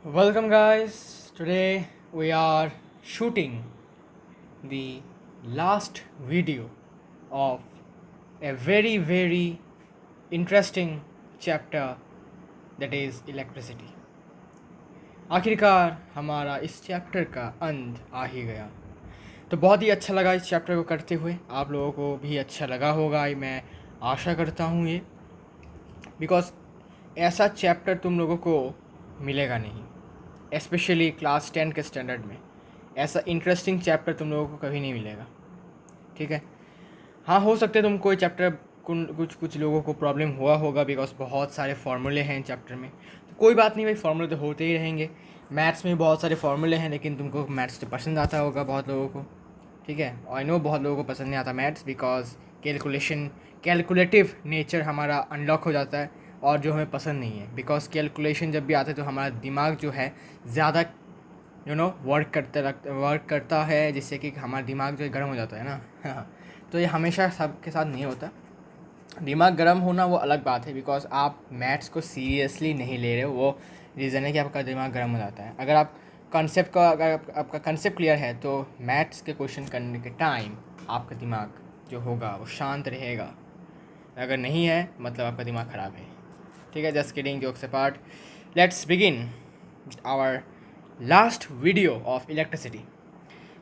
Welcome, guys. Today we are shooting the last video of a very interesting chapter, that is electricity. आखिरकार हमारा इस chapter का अंत आ ही गया। तो बहुत ही अच्छा लगा इस चैप्टर को करते हुए, आप लोगों को भी अच्छा लगा होगा, मैं आशा करता हूँ ये, बिकॉज ऐसा चैप्टर तुम लोगों को मिलेगा नहीं, स्पेशली क्लास 10 के स्टैंडर्ड में ऐसा इंटरेस्टिंग चैप्टर तुम लोगों को कभी नहीं मिलेगा। ठीक है, हाँ, हो सकता है तुम कोई चैप्टर कुछ लोगों को प्रॉब्लम हुआ होगा, बिकॉज बहुत सारे फार्मूले हैं चैप्टर में। तो कोई बात नहीं भाई, फार्मूले तो होते ही रहेंगे। मैथ्स में बहुत सारे फार्मूले हैं, लेकिन तुमको मैथ्स तो पसंद आता होगा बहुत लोगों को। ठीक है, आई नो बहुत लोगों को पसंद नहीं आता मैथ्स, बिकॉज कैलकुलेटिव नेचर हमारा अनलॉक हो जाता है, और जो हमें पसंद नहीं है, बिकॉज कैलकुलेशन जब भी आता है तो हमारा दिमाग जो है ज़्यादा वर्क करता है, जिससे कि हमारा दिमाग जो है गर्म हो जाता है ना। तो ये हमेशा सबके साथ नहीं होता। दिमाग गर्म होना वो अलग बात है, बिकॉज आप मैथ्स को सीरियसली नहीं ले रहे हो, वो रीज़न है कि आपका दिमाग गर्म हो जाता है। अगर आपका कंसेप्ट क्लियर है तो मैथ्स के क्वेश्चन करने के टाइम आपका दिमाग जो होगा वो शांत रहेगा। अगर नहीं है मतलब आपका दिमाग ख़राब है। ठीक है, just kidding, jokes apart, let's begin our last video of electricity.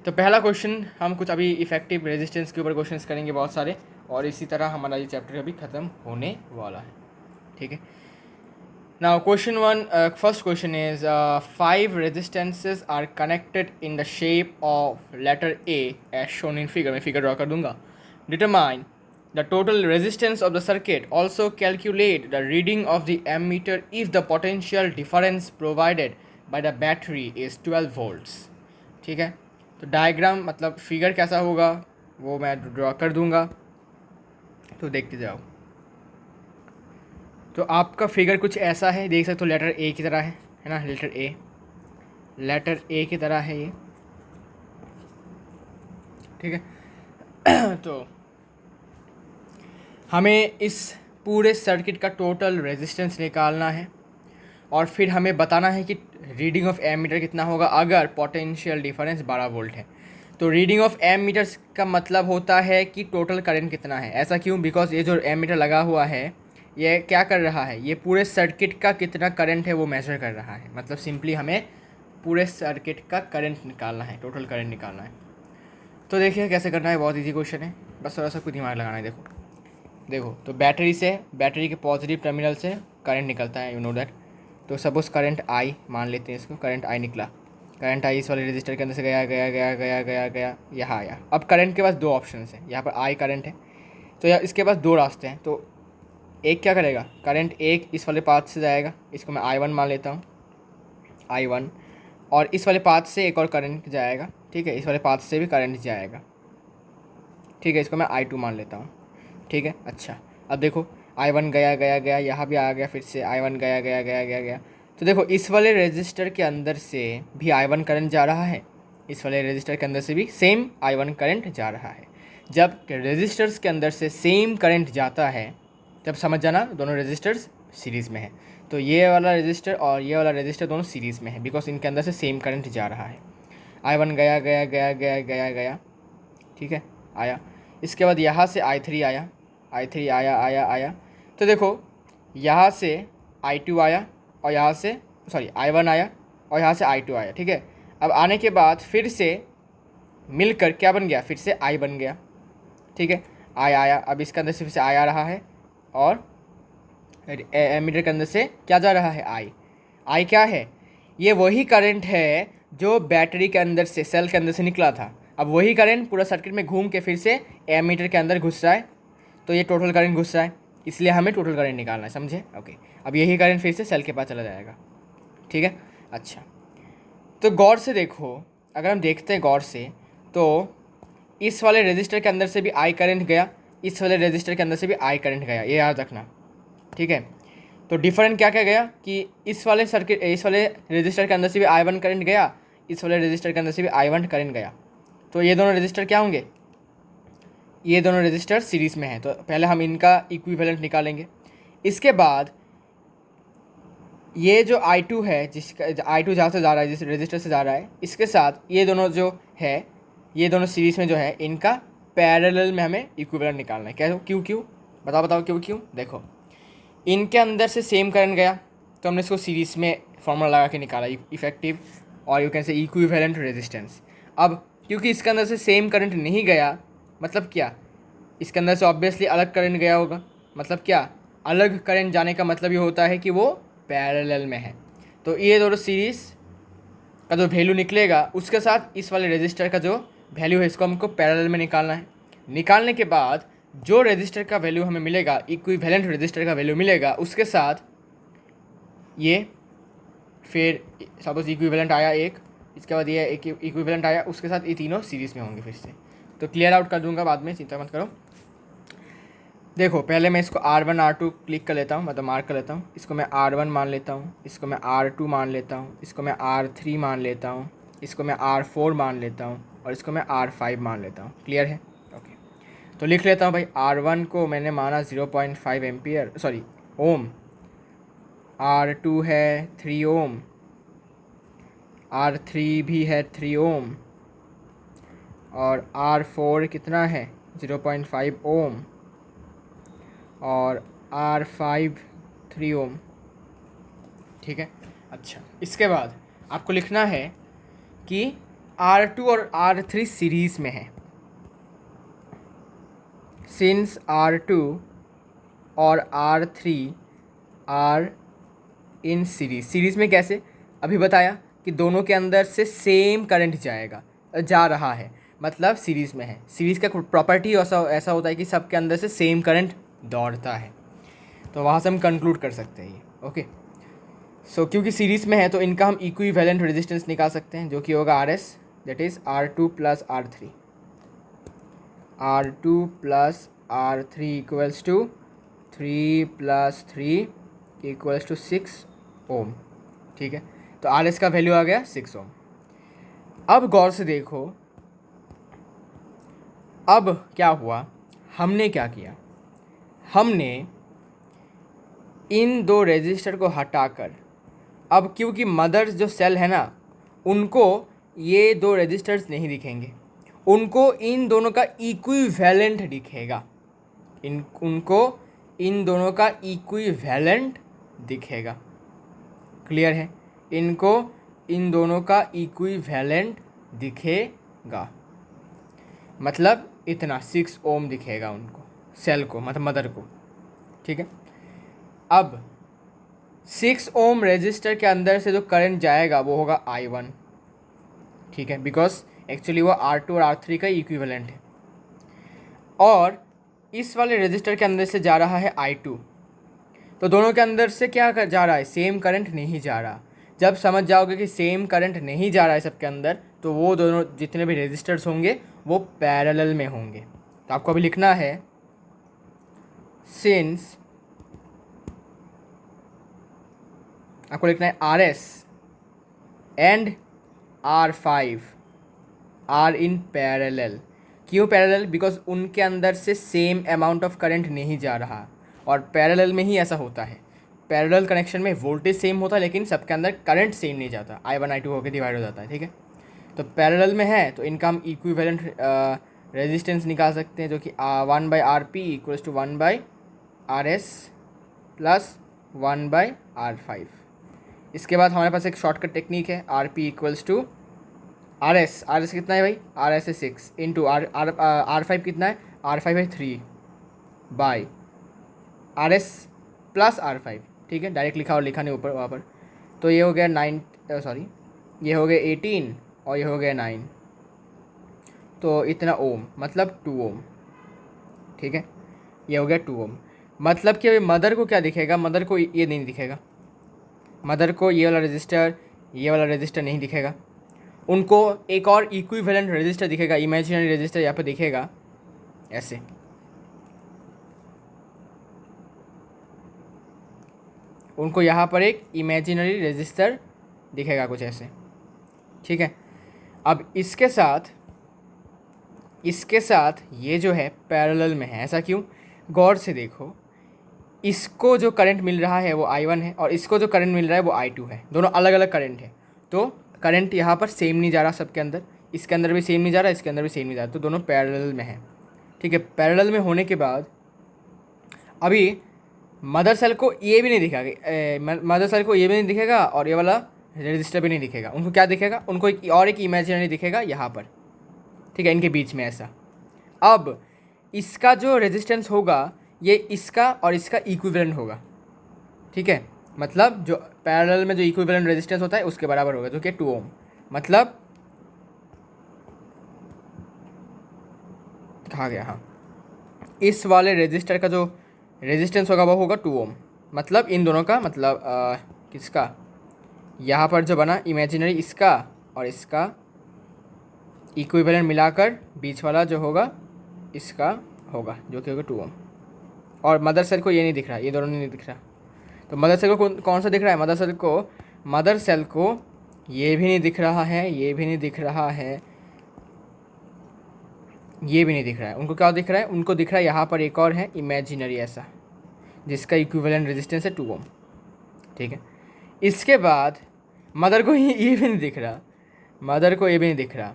तो पहला क्वेश्चन हम कुछ अभी इफेक्टिव रेजिस्टेंस के ऊपर क्वेश्चंस करेंगे बहुत सारे, और इसी तरह हमारा ये चैप्टर अभी ख़त्म होने वाला है। ठीक है, now question one, first question is 5 resistances are connected in the shape of letter A as shown in figure. मैं फिगर ड्रॉ कर दूंगा। Determine the total resistance of the circuit. Also calculate the reading of the ammeter if the potential difference provided by the battery is 12 volts. ठीक है, तो diagram मतलब figure कैसा होगा वो मैं ड्रॉ कर दूंगा, तो देखते जाओ। तो आपका फिगर कुछ ऐसा है, देख सकते हो, लेटर ए की तरह है ना, लेटर ए की तरह है ये। ठीक है, तो हमें इस पूरे सर्किट का टोटल रेजिस्टेंस निकालना है, और फिर हमें बताना है कि रीडिंग ऑफ एमीटर कितना होगा अगर पोटेंशियल डिफरेंस 12 वोल्ट है। तो रीडिंग ऑफ एमीटर्स का मतलब होता है कि टोटल करंट कितना है। ऐसा क्यों? बिकॉज ये जो एमीटर लगा हुआ है ये क्या कर रहा है, ये पूरे सर्किट का कितना करंट है वो मेजर कर रहा है। मतलब सिंपली हमें पूरे सर्किट का करंट निकालना है, टोटल करंट निकालना है। तो देखिए कैसे करना है, बहुत ईजी क्वेश्चन है, बस थोड़ा सा कुछ दिमाग लगाना है। देखो, तो बैटरी के पॉजिटिव टर्मिनल से करंट निकलता है, यू नो दैट। तो सपोज करंट आई मान लेते हैं इसको, करंट आई निकला। करंट आई इस वाले रजिस्टर के अंदर से गया गया गया गया गया गया यहाँ आया। अब करंट के पास दो ऑप्शन है, यहाँ पर आई करंट है, तो इसके पास दो रास्ते हैं। तो एक क्या करेगा, करंट एक इस वाले पाथ से जाएगा, इसको मैं I1 मान लेता हूँ, I1। और इस वाले पाथ से एक और करंट जाएगा। ठीक है, इस वाले पाथ से भी करंट जाएगा। ठीक है, इसको मैं I2 मान लेता हूँ। ठीक है, अच्छा, अब देखो I1 गया गया गया, यहाँ भी आ गया, फिर से I1 गया गया गया गया गया। तो देखो इस वाले रजिस्टर के अंदर से भी I1 करंट जा रहा है, इस वाले रजिस्टर के अंदर से भी सेम I1 करंट जा रहा है। जब रजिस्टर्स के अंदर से सेम करंट जाता है तब समझ जाना दोनों रजिस्टर्स सीरीज़ में है। तो ये वाला रजिस्टर और ये वाला रजिस्टर दोनों सीरीज़ में है, बिकॉज इनके अंदर से सेम करंट जा रहा है। I1 गया गया गया गया गया गया, ठीक है, आया। इसके बाद यहाँ से I3 आया, I3 आया आया आया। तो देखो यहाँ से I2 आया, और यहाँ से I1 आया, और यहाँ से I2 आया। ठीक है, अब आने के बाद फिर से मिलकर क्या बन गया, फिर से I बन गया। ठीक है, I आया, अब इसके अंदर से फिर से I आ रहा है, और एमीटर के अंदर से क्या जा रहा है, I क्या है, ये वही करंट है जो बैटरी के अंदर से, सेल के अंदर से निकला था। अब वही करंट पूरा सर्किट में घूम के फिर से एमीटर के अंदर घुस रहा है, तो ये टोटल करंट घुस रहा है, इसलिए हमें टोटल करंट निकालना है, समझे? ओके, अब यही करंट फिर से सेल के पास चला जाएगा। ठीक है, अच्छा, तो गौर से देखो, अगर हम देखते हैं गौर से, तो इस वाले रजिस्टर के अंदर से भी I करंट गया, इस वाले रजिस्टर के अंदर से भी I करंट गया, ये याद रखना। ठीक है, तो डिफरेंट क्या क्या गया कि इस वाले रजिस्टर के अंदर से भी I1 करंट गया, इस वाले रजिस्टर के अंदर से भी I1 करंट गया। तो ये दोनों रजिस्टर क्या होंगे, ये दोनों रजिस्टर सीरीज़ में हैं, तो पहले हम इनका इक्विवेलेंट निकालेंगे। इसके बाद ये जो I2 है, जिसका I2 जहाँ से जा रहा है, जिस रजिस्टर से जा रहा है, इसके साथ ये दोनों जो है, ये दोनों सीरीज़ में जो है, इनका पैरेलल में हमें इक्विवेलेंट निकालना है। क्या क्यों क्यों बताओ बताओ क्यों क्यों? देखो, इनके अंदर से सेम करंट गया तो हमने इसको सीरीज़ में फॉर्मूला लगा के निकाला, इफेक्टिव और you can say equivalent resistance. अब क्योंकि इसके अंदर से सेम करंट नहीं गया, मतलब क्या, इसके अंदर से ऑब्वियसली अलग करंट गया होगा। मतलब क्या, अलग करंट जाने का मतलब ये होता है कि वो पैरेलल में है। तो ये दोनों सीरीज़ का जो वैल्यू निकलेगा, उसके साथ इस वाले रजिस्टर का जो वैल्यू है, इसको हमको पैरेलल में निकालना है। निकालने के बाद जो रजिस्टर का वैल्यू हमें मिलेगा, इक्विवेलेंट रजिस्टर का वैल्यू मिलेगा, उसके साथ ये फिर सपोज इक्विवेलेंट आया एक, इसके बाद ये एक इक्विवेलेंट आया, उसके साथ ये तीनों सीरीज़ में होंगे फिर से। तो क्लियर आउट कर दूंगा बाद में, चिंता मत करो। देखो, पहले मैं इसको R1 R2 क्लिक कर लेता हूँ, मतलब मार्क कर लेता हूँ। इसको मैं R1 मान लेता हूँ, इसको मैं R2 मान लेता हूँ, इसको मैं R3 मान लेता हूँ, इसको मैं R4 मान लेता हूँ और इसको मैं R5 मान लेता हूँ। क्लियर है? ओके, तो लिख लेता हूँ भाई। R1 को मैंने माना 0.5 एम्पियर, सॉरी ओम। R2 है 3 ओम, R3 भी है 3 ओम और R4 कितना है 0.5 ओम और R5 3 ओम। ठीक है, अच्छा, इसके बाद आपको लिखना है कि R2 और R3 सीरीज़ में है। सिंस R2 और R3 आर इन सीरीज़ में कैसे, अभी बताया कि दोनों के अंदर से सेम करंट जा रहा है, मतलब सीरीज़ में है। सीरीज़ का प्रॉपर्टी ऐसा होता है कि सबके अंदर से सेम करंट दौड़ता है, तो वहाँ से हम कंक्लूड कर सकते हैं ये। ओके, सो क्योंकि सीरीज़ में है तो इनका हम इक्विवेलेंट रेजिस्टेंस निकाल सकते हैं, जो कि होगा RS, that is R2 plus R3। R2 plus R3 equals to 3 plus 3 equals to 6 ohm. ठीक है, तो RS का वैल्यू आ गया 6 ओम। अब गौर से देखो, अब क्या हुआ, हमने क्या किया, हमने इन दो रेजिस्टर को हटाकर, अब क्योंकि मदर जो सेल है ना, उनको ये दो रेजिस्टर्स नहीं दिखेंगे, उनको इन दोनों का इक्विवेलेंट दिखेगा, उनको इन दोनों का इक्विवेलेंट दिखेगा। क्लियर है? इनको इन दोनों का इक्विवेलेंट दिखेगा, मतलब इतना 6 ओम दिखेगा उनको, सेल को, मतलब मदर को। ठीक है, अब 6 ओम रेजिस्टर के अंदर से जो करंट जाएगा वो होगा I1। ठीक है, बिकॉज एक्चुअली वो R2 और R3 का इक्विवेलेंट है। और इस वाले रेजिस्टर के अंदर से जा रहा है I2, तो दोनों के अंदर से क्या जा रहा है, सेम करंट नहीं जा रहा। जब समझ जाओगे कि सेम करंट नहीं जा रहा है सबके अंदर, तो वो दोनों जितने भी रेजिस्टर्स होंगे वो पैरेलल में होंगे। तो आपको अभी लिखना है, सिंस आपको लिखना है RS and R5 are in parallel. क्यों पैरेलल? बिकॉज उनके अंदर से सेम अमाउंट ऑफ करंट नहीं जा रहा, और पैरेलल में ही ऐसा होता है। पैरेलल कनेक्शन में वोल्टेज सेम होता है लेकिन सबके अंदर करंट सेम नहीं जाता, I1 I2 होकर डिवाइड हो जाता है। ठीक है, तो पैरेलल में है तो इनका हम इक्विवेलेंट रेजिस्टेंस निकाल सकते हैं, जो कि 1/RP equals to 1/RS plus 1/R5। इसके बाद हमारे पास एक शॉर्टकट टेक्निक है, RP इक्वल्स टू RS कितना है भाई, RS है 6 इंटू R5 कितना है, R5 है 3 बाई RS प्लस R5। ठीक है, डायरेक्ट लिखा और लिखा नहीं ऊपर वहाँ पर। तो ये हो गया 9, सॉरी ये हो गया 18 और ये हो गया 9, तो इतना ओम, मतलब 2 ओम। ठीक है, ये हो गया 2 ओम। मतलब कि मदर को क्या दिखेगा, मदर को ये नहीं दिखेगा, मदर को ये वाला रजिस्टर नहीं दिखेगा। उनको एक और इक्विवेलेंट रजिस्टर दिखेगा, इमेजिनरी रजिस्टर यहाँ पे दिखेगा ऐसे। उनको यहाँ पर एक इमेजिनरी रजिस्टर दिखेगा कुछ ऐसे। ठीक है, अब इसके साथ ये जो है पैरेलल में है। ऐसा क्यों? गौर से देखो, इसको जो करंट मिल रहा है वो I1 है और इसको जो करंट मिल रहा है वो I2 है, दोनों अलग अलग करंट है। तो करंट यहाँ पर सेम नहीं जा रहा सबके अंदर, इसके अंदर भी सेम नहीं जा रहा, इसके अंदर भी सेम नहीं जा रहा, तो दोनों पैरेलल में है। ठीक है, पैरेलल में होने के बाद अभी मदर सेल को ये भी नहीं दिखेगा, मदर सेल को ये भी नहीं दिखेगा और ये वाला रजिस्टर भी नहीं दिखेगा। उनको क्या दिखेगा, उनको एक इमेजिनरी दिखेगा यहाँ पर, ठीक है, इनके बीच में ऐसा। अब इसका जो रेजिस्टेंस होगा ये इसका और इसका इक्विवेलेंट होगा, ठीक है, मतलब जो पैरेलल में जो इक्विवेलेंट रेजिस्टेंस होता है उसके बराबर होगा, जो कि 2 ओम। मतलब कहा गया, हाँ, इस वाले रेजिस्टर का जो रेजिस्टेंस होगा वो होगा 2 ओम। मतलब इन दोनों का मतलब किसका, यहाँ पर जो बना इमेजिनरी इसका और इसका इक्विवेलेंट मिलाकर बीच वाला जो होगा इसका होगा, जो कि होगा 2 ओम। और मदर सेल को ये नहीं दिख रहा, ये दोनों नहीं दिख रहा। तो मदर सेल को कौन सा दिख रहा है, मदर सेल को ये भी नहीं दिख रहा है, ये भी नहीं दिख रहा है, ये भी नहीं दिख रहा है। उनको क्या दिख रहा है, उनको दिख रहा है यहाँ पर एक और है इमेजिनरी ऐसा, जिसका इक्विवेलेंट रेजिस्टेंस है 2 ओम। ठीक है, इसके बाद मदर को ये भी नहीं दिख रहा, मदर को ये भी नहीं दिख रहा।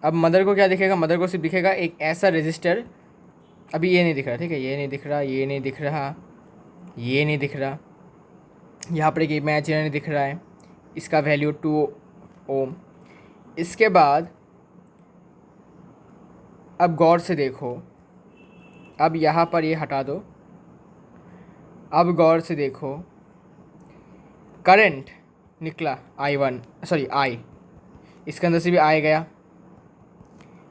अब मदर को क्या दिखेगा, मदर को सिर्फ दिखेगा एक ऐसा रेजिस्टर, अभी ये नहीं दिख रहा, ठीक है, ये नहीं दिख रहा, ये नहीं दिख रहा, ये नहीं दिख रहा, यहाँ पर एक इमेजिनरी दिख रहा है, इसका वैल्यू 2 ओम। इसके बाद अब गौर से देखो, अब यहाँ पर ये हटा दो, अब गौर से देखो, करंट निकला I1, सॉरी I, इसके अंदर से भी I गया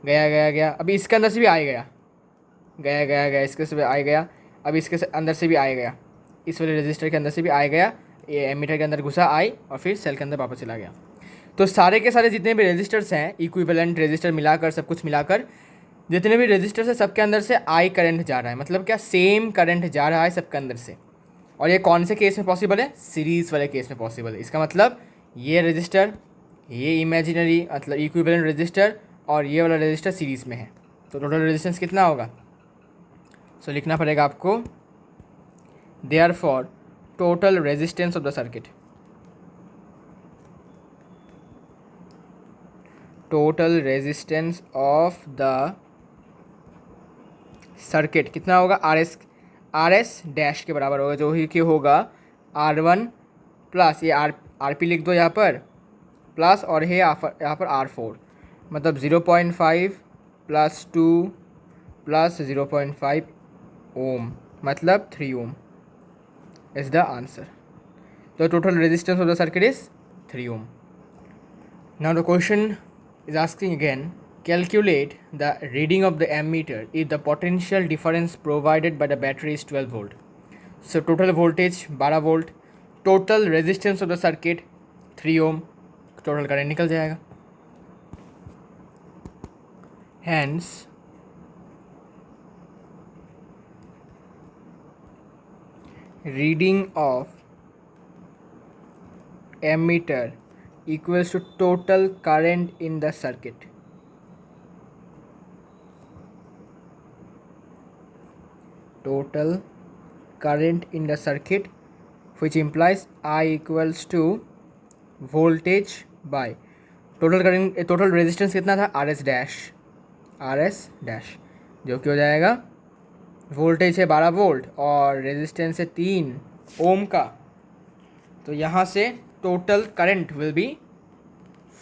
गया गया गया, अभी इसके अंदर से भी I गया गया गया गया, इसके से भी I गया, अब इसके अंदर से भी I गया, इस वाले रजिस्टर के अंदर से भी I गया, ये एमीटर के अंदर घुसा I और फिर सेल के अंदर वापस चला गया। तो सारे के सारे जितने भी रजिस्टर्स हैं, इक्विवेलेंट रजिस्टर मिलाकर, सब कुछ मिलाकर जितने भी रजिस्टर्स हैं सबके अंदर से I करंट जा रहा है, मतलब क्या, सेम करंट जा रहा है सबके अंदर से। और ये कौन से केस में पॉसिबल है, सीरीज़ वाले केस में पॉसिबल है। इसका मतलब ये रजिस्टर, ये इमेजिनरी मतलब इक्विवेलेंट रजिस्टर और ये वाला रजिस्टर सीरीज़ में है, तो टोटल रेजिस्टेंस कितना होगा। सो लिखना पड़ेगा आपको, therefore total resistance of the circuit, total resistance of the circuit कितना होगा, आर एस डैश के बराबर होगा, जो ही कि होगा R1 प्लस ये आर पी लिख दो यहाँ पर, प्लस और है यहाँ पर R4, मतलब 0.5 प्लस 2 प्लस 0.5 ओम, मतलब 3 ohm is the answer. The total resistance of the circuit is 3 ohm. Now the question is asking again, calculate the reading of the ammeter if the potential difference provided by the battery is 12 volt. So total voltage 12 volt, total resistance of the circuit 3 ohm, total current निकल जाएगा। Hence reading of ammeter equals to total current in the circuit. Total current in the circuit, which implies I equals to voltage by total current, total resistance कितना था, RS dash, जो कि हो जाएगा, voltage है 12 volt और resistance है 3 ओम का, तो यहाँ से total current will B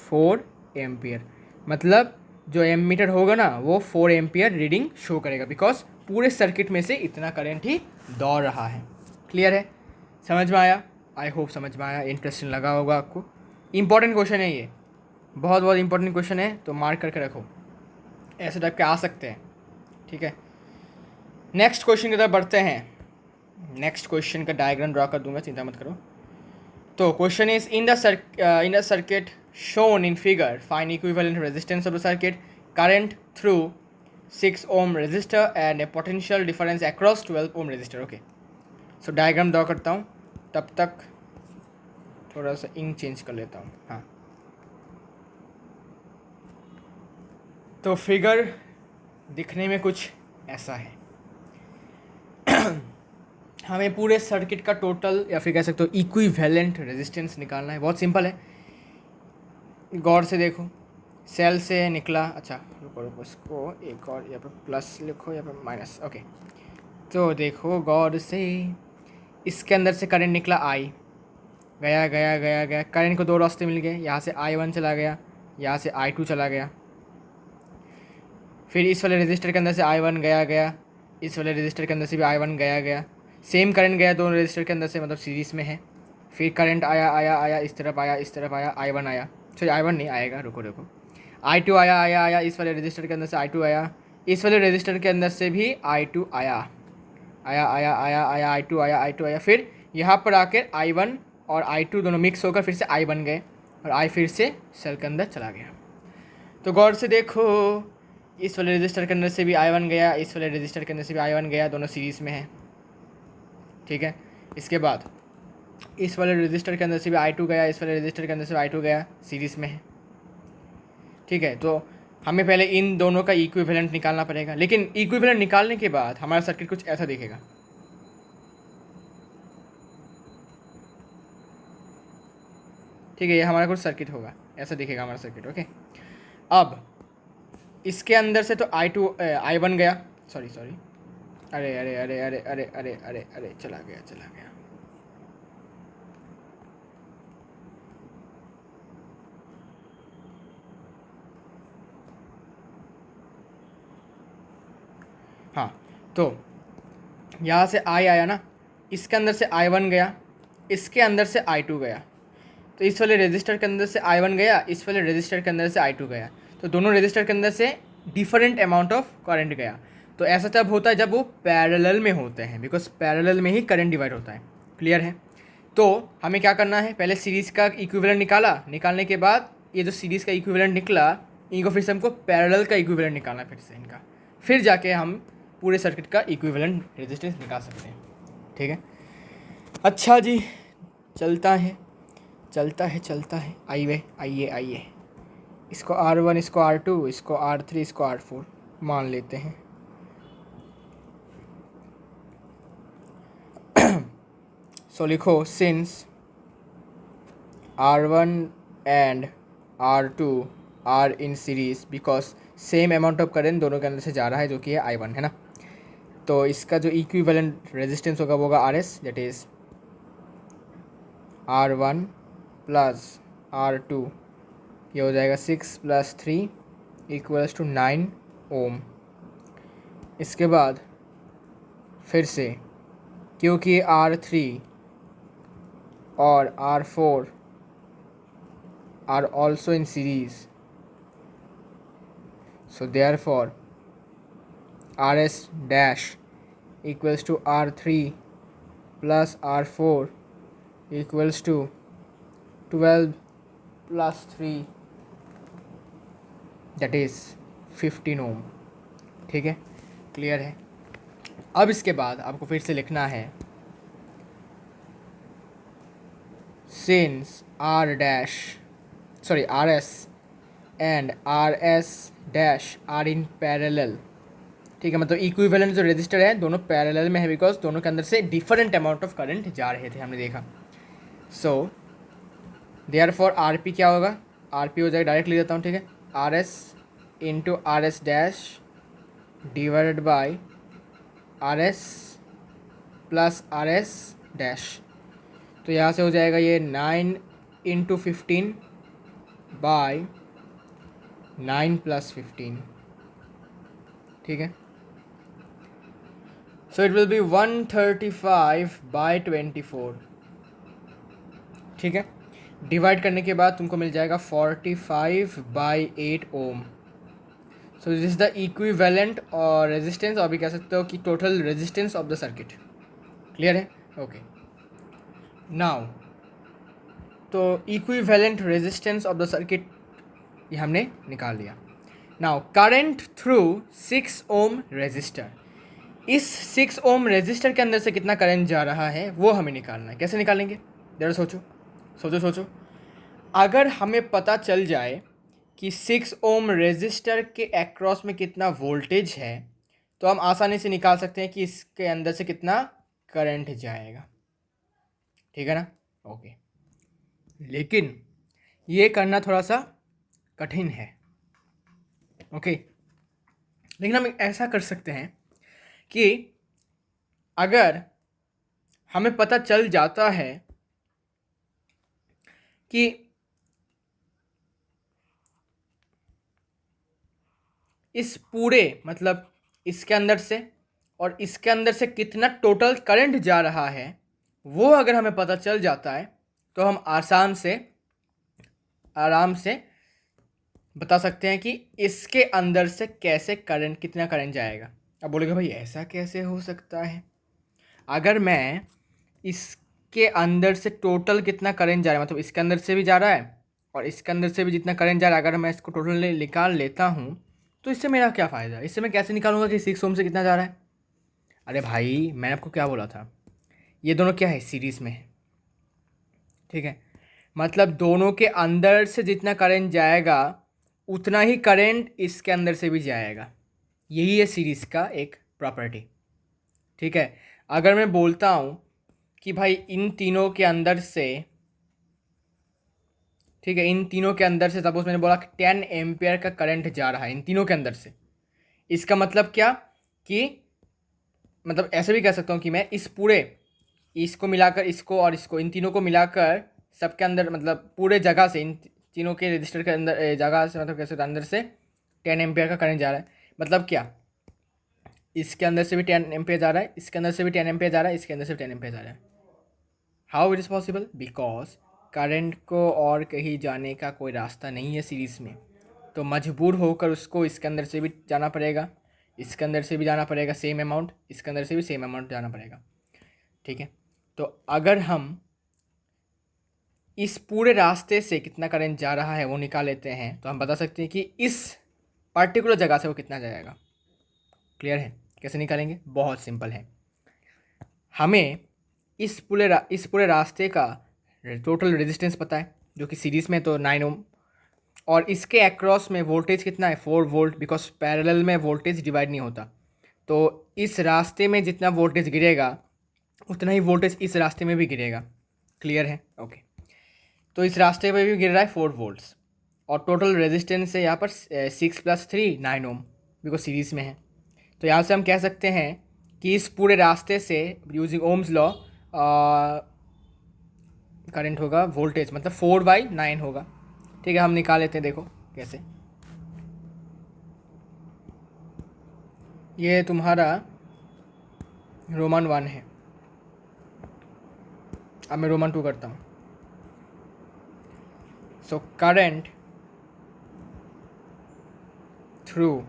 4 ampere. मतलब जो एमीटर होगा ना वो 4 एम्पियर रीडिंग शो करेगा, बिकॉज पूरे सर्किट में से इतना करंट ही दौड़ रहा है। क्लियर है, समझ में आया, आई होप समझ में आया, इंटरेस्टिंग लगा होगा आपको। इंपॉर्टेंट क्वेश्चन है ये, बहुत बहुत इंपॉर्टेंट क्वेश्चन है, तो मार्क करके रखो, ऐसे टाइप के आ सकते हैं। ठीक है, नेक्स्ट क्वेश्चन की तरफ बढ़ते हैं। नेक्स्ट क्वेश्चन का डायग्राम ड्रॉ कर दूंगा, चिंता मत करो। तो question is, in the circuit shown in figure, find equivalent resistance of the circuit, current through 6 ohm resistor and a potential difference across 12 ohm resistor. Okay, so diagram draw करता हूँ, तब तक थोड़ा सा इंक चेंज कर लेता हूँ। हाँ, तो फिगर दिखने में कुछ ऐसा है। हमें पूरे सर्किट का टोटल या फिर कह सकते हो इक्विवेलेंट रेजिस्टेंस निकालना है। बहुत सिंपल है, गौर से देखो। सेल से निकला, अच्छा रुको रुको, इसको एक और यहाँ पर प्लस लिखो, यहाँ पर माइनस, ओके। तो देखो गौर से, इसके अंदर से करंट निकला आई, गया गया गया गया, करंट को दो रास्ते मिल गए, यहाँ से I1 चला गया, यहाँ से I2 चला गया। फिर इस वाले रजिस्टर के अंदर से I1 गया गया, इस वाले रजिस्टर के अंदर से भी I1 गया गया, सेम करंट गया दोनों रजिस्टर के अंदर से, मतलब सीरीज़ में है। फिर करंट आया आया आया, इस तरफ आया, इस तरफ आया, I1 आया, सॉरी I1 नहीं आएगा, रुको रुको, I2 आया आया आया, इस वाले रजिस्टर के अंदर से I2 आया, इस वाले रजिस्टर के अंदर से भी I2 आया आया आया आया आया, I2 आया, I2 आया। फिर यहाँ पर आकर I1 और I2 दोनों मिक्स होकर फिर से I बन गए, और I फिर से सेल के अंदर चला गया। तो गौर से देखो, इस वाले रजिस्टर के अंदर से भी I1 गया, इस वाले रजिस्टर के अंदर से भी I1 गया, दोनों सीरीज़ में है, ठीक है। इसके बाद इस वाले रजिस्टर के अंदर से भी I2 गया, इस वाले रजिस्टर के अंदर से I2 गया, सीरीज़ में है, ठीक है। तो हमें पहले इन दोनों का इक्विवेलेंट निकालना पड़ेगा, लेकिन इक्विवेलेंट निकालने के बाद हमारा सर्किट कुछ ऐसा दिखेगा। ठीक है, ये हमारा कुछ सर्किट होगा, ऐसा दिखेगा हमारा सर्किट, ओके। अब इसके अंदर से तो I1 गया, सॉरी सॉरी, अरे अरे अरे अरे अरे अरे अरे अरे, चला गया चला गया। हाँ, तो यहाँ से I आया ना, इसके अंदर से I1 गया, इसके अंदर से I2 गया, तो इस वाले रजिस्टर के अंदर से I1 गया, इस वाले रजिस्टर के अंदर से I2 गया, तो दोनों रजिस्टर के अंदर से डिफरेंट अमाउंट ऑफ करंट गया। तो ऐसा तब होता है जब वो पैरेलल में होते हैं, बिकॉज पैरेलल में ही करंट डिवाइड होता है, क्लियर है। तो हमें क्या करना है, पहले सीरीज़ का इक्विवेलेंट निकाला, निकालने के बाद ये जो सीरीज़ का इक्विवेलेंट निकला, इनको फिर से हमको पैरेलल का इक्विवेलेंट निकालना है फिर से इनका, फिर जाके हम पूरे सर्किट का इक्विवेलेंट रेजिस्टेंस निकाल सकते हैं, ठीक है। अच्छा जी, चलता है चलता है चलता है, आइए आइए आइए, इसको R1, इसको R2, इसको R3, इसको R4 मान लेते हैं। सो लिखो, since R1 and R2 are in series, because same amount of current दोनों के अंदर से जा रहा है, जो कि है I1, है ना। तो इसका जो इक्विवेलेंट रेजिस्टेंस होगा वो होगा RS, that is R1 plus R2, ये हो जाएगा 6 + 3 = 9 ओम। इसके बाद फिर से, क्योंकि R3 और R4 are also in series, so therefore RS dash = R3 plus R4 = 12 + 3, that is 15 ohm, ठीक है, क्लियर है। अब इसके बाद आपको फिर से लिखना है, since RS and RS dash are in parallel, ठीक है, मतलब इक्विवेलेंट जो रजिस्टर है दोनों पैरेलल में है, बिकॉज दोनों के अंदर से डिफरेंट अमाउंट ऑफ करंट जा रहे थे, हमने देखा। सो देयरफॉर RP क्या होगा, RP हो जाएगा, डायरेक्ट लिख देता हूँ, ठीक है, RS × RS dash divided by RS plus RS dash. तो यहाँ से हो जाएगा ये 9 × 15 बाय 9 + 15, ठीक है। सो इट विल बी 135/24, ठीक है। डिवाइड करने के बाद तुमको मिल जाएगा 45/8 ohm. So this is the equivalent और रेजिस्टेंस, और भी कह सकते हो कि total resistance of the circuit, clear है, ओके। नाउ तो equivalent resistance of the circuit ये हमने निकाल लिया। Now current through 6 ohm resistor, इस 6 ओम रेजिस्टर के अंदर से कितना करंट जा रहा है वो हमें निकालना है। कैसे निकालेंगे, जरा सोचो सोचो सोचो। अगर हमें पता चल जाए कि 6 ओम रेजिस्टर के अक्रॉस में कितना वोल्टेज है, तो हम आसानी से निकाल सकते हैं कि इसके अंदर से कितना करंट जाएगा, ठीक है ना। ओके, लेकिन ये करना थोड़ा सा कठिन है। ओके, लेकिन हम ऐसा कर सकते हैं कि अगर हमें पता चल जाता है कि इस पूरे मतलब इसके अंदर से और इसके अंदर से कितना टोटल करंट जा रहा है, वो अगर हमें पता चल जाता है तो हम आराम से बता सकते हैं कि इसके अंदर से कैसे करंट, कितना करंट जाएगा। अब बोलेगा भाई ऐसा कैसे हो सकता है, अगर मैं इसके अंदर से टोटल कितना करंट जा रहा है, मतलब इसके अंदर से भी जा रहा है और इसके अंदर से भी जितना करंट जा रहा है, अगर मैं इसको टोटल निकाल लेता हूँ तो इससे मेरा क्या फ़ायदा, इससे मैं कैसे निकालूंगा कि 6 ओम से कितना जा रहा है। अरे भाई मैंने आपको क्या बोला था, ये दोनों क्या है, सीरीज़ में है, ठीक है। मतलब दोनों के अंदर से जितना करंट जाएगा उतना ही करंट इसके अंदर से भी जाएगा, यही है सीरीज़ का एक प्रॉपर्टी, ठीक है। अगर मैं बोलता हूँ कि भाई इन तीनों के अंदर से, ठीक है, इन तीनों के अंदर से सपोज मैंने बोला कि 10 एम्पियर का करंट जा रहा है इन तीनों के अंदर से, इसका मतलब क्या कि मतलब ऐसे भी कह सकता हूँ कि मैं इस पूरे, इसको मिलाकर इसको और इसको, इन तीनों को मिलाकर सबके अंदर, मतलब पूरे जगह से, इन तीनों के रजिस्टर के अंदर जगह से, मतलब कैसे अंदर से 10 एम्पियर का करंट जा रहा है। मतलब क्या, इसके अंदर से भी 10 एम्पियर जा रहा है, इसके अंदर से भी 10 एम्पियर जा रहा है, इसके अंदर से भी 10 एम्पियर जा रहा है। How it is possible, because current को और कहीं जाने का कोई रास्ता नहीं है सीरीज़ में, तो मजबूर होकर उसको इसके अंदर से भी जाना पड़ेगा, इसके अंदर से भी जाना पड़ेगा सेम अमाउंट, इसके अंदर से भी सेम अमाउंट जाना पड़ेगा, ठीक है। तो अगर हम इस पूरे रास्ते से कितना करंट जा रहा है वो निकाल लेते हैं तो हम बता सकते हैं कि इस पर्टिकुलर जगह से वो कितना जाएगा। क्लियर है, कैसे निकालेंगे, बहुत सिंपल है। हमें इस पूरे रास्ते का टोटल रेजिस्टेंस पता है जो कि सीरीज़ में तो 9 ओम, और इसके अक्रॉस में वोल्टेज कितना है 4 वोल्ट, बिकॉज पैरेलल में वोल्टेज डिवाइड नहीं होता, तो इस रास्ते में जितना वोल्टेज गिरेगा उतना ही वोल्टेज इस रास्ते में भी गिरेगा। क्लियर है, ओके। तो इस रास्ते पे भी गिर रहा है 4 वोल्ट्स, और टोटल रेजिस्टेंस है यहाँ पर 6 + 3 9 ओम, बिकॉज सीरीज़ में है। तो यहाँ से हम कह सकते हैं कि इस पूरे रास्ते से यूजिंग ओम्स लॉ करंट होगा, वोल्टेज मतलब 4/9 होगा, ठीक है। हम निकाल लेते हैं, देखो कैसे। ये तुम्हारा रोमन 1 है, अब मैं रोमन 2 करता हूँ। सो करंट थ्रू,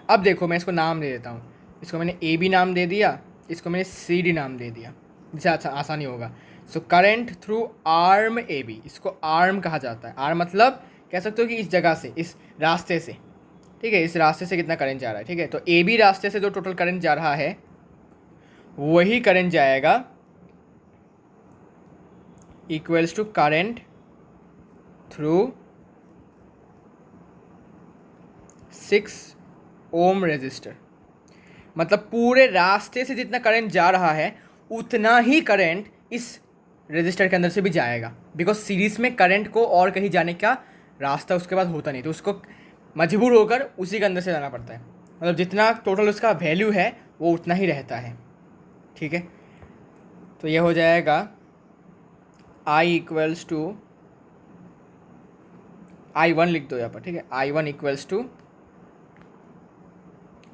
अब देखो मैं इसको नाम दे देता हूँ, इसको मैंने ए बी नाम दे दिया, इसको मैंने सी डी नाम दे दिया, जिससे आसानी होगा। So current through arm A B, इसको आर्म कहा जाता है। आर्म मतलब कह सकते हो कि इस जगह से, इस रास्ते से, ठीक है, इस रास्ते से कितना करंट जा रहा है, ठीक है। तो ए बी रास्ते से जो टोटल करंट जा रहा है वही करंट जाएगा equals to current through 6 ohm resistor. मतलब पूरे रास्ते से जितना करंट जा रहा है उतना ही करंट इस रेजिस्टर के अंदर से भी जाएगा, बिकॉज सीरीज़ में करंट को और कहीं जाने का रास्ता उसके बाद होता नहीं, तो उसको मजबूर होकर उसी के अंदर से जाना पड़ता है। मतलब जितना टोटल उसका वैल्यू है वो उतना ही रहता है, ठीक है। तो ये हो जाएगा I1 लिख दो यहाँ पर, ठीक है। I1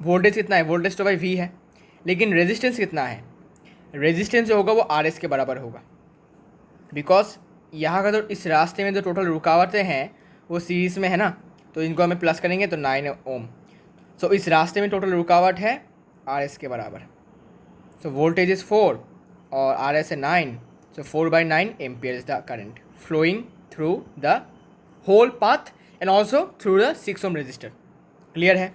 = वोल्टेज कितना है, वोल्टेज तो भाई V है, लेकिन रेजिस्टेंस कितना है, रेजिस्टेंस जो होगा वो RS के बराबर होगा, बिकॉज यहाँ का जो इस रास्ते में जो टोटल रुकावटें हैं वो सीरीज़ में है ना, तो इनको हमें प्लस करेंगे तो 9 ओम। सो इस रास्ते में टोटल रुकावट है RS के बराबर। सो वोल्टेज इज़ 4 और RS है 9, so 4/9 ampere is the current flowing through the whole path and also through the 6 ohm resistor. Clear है,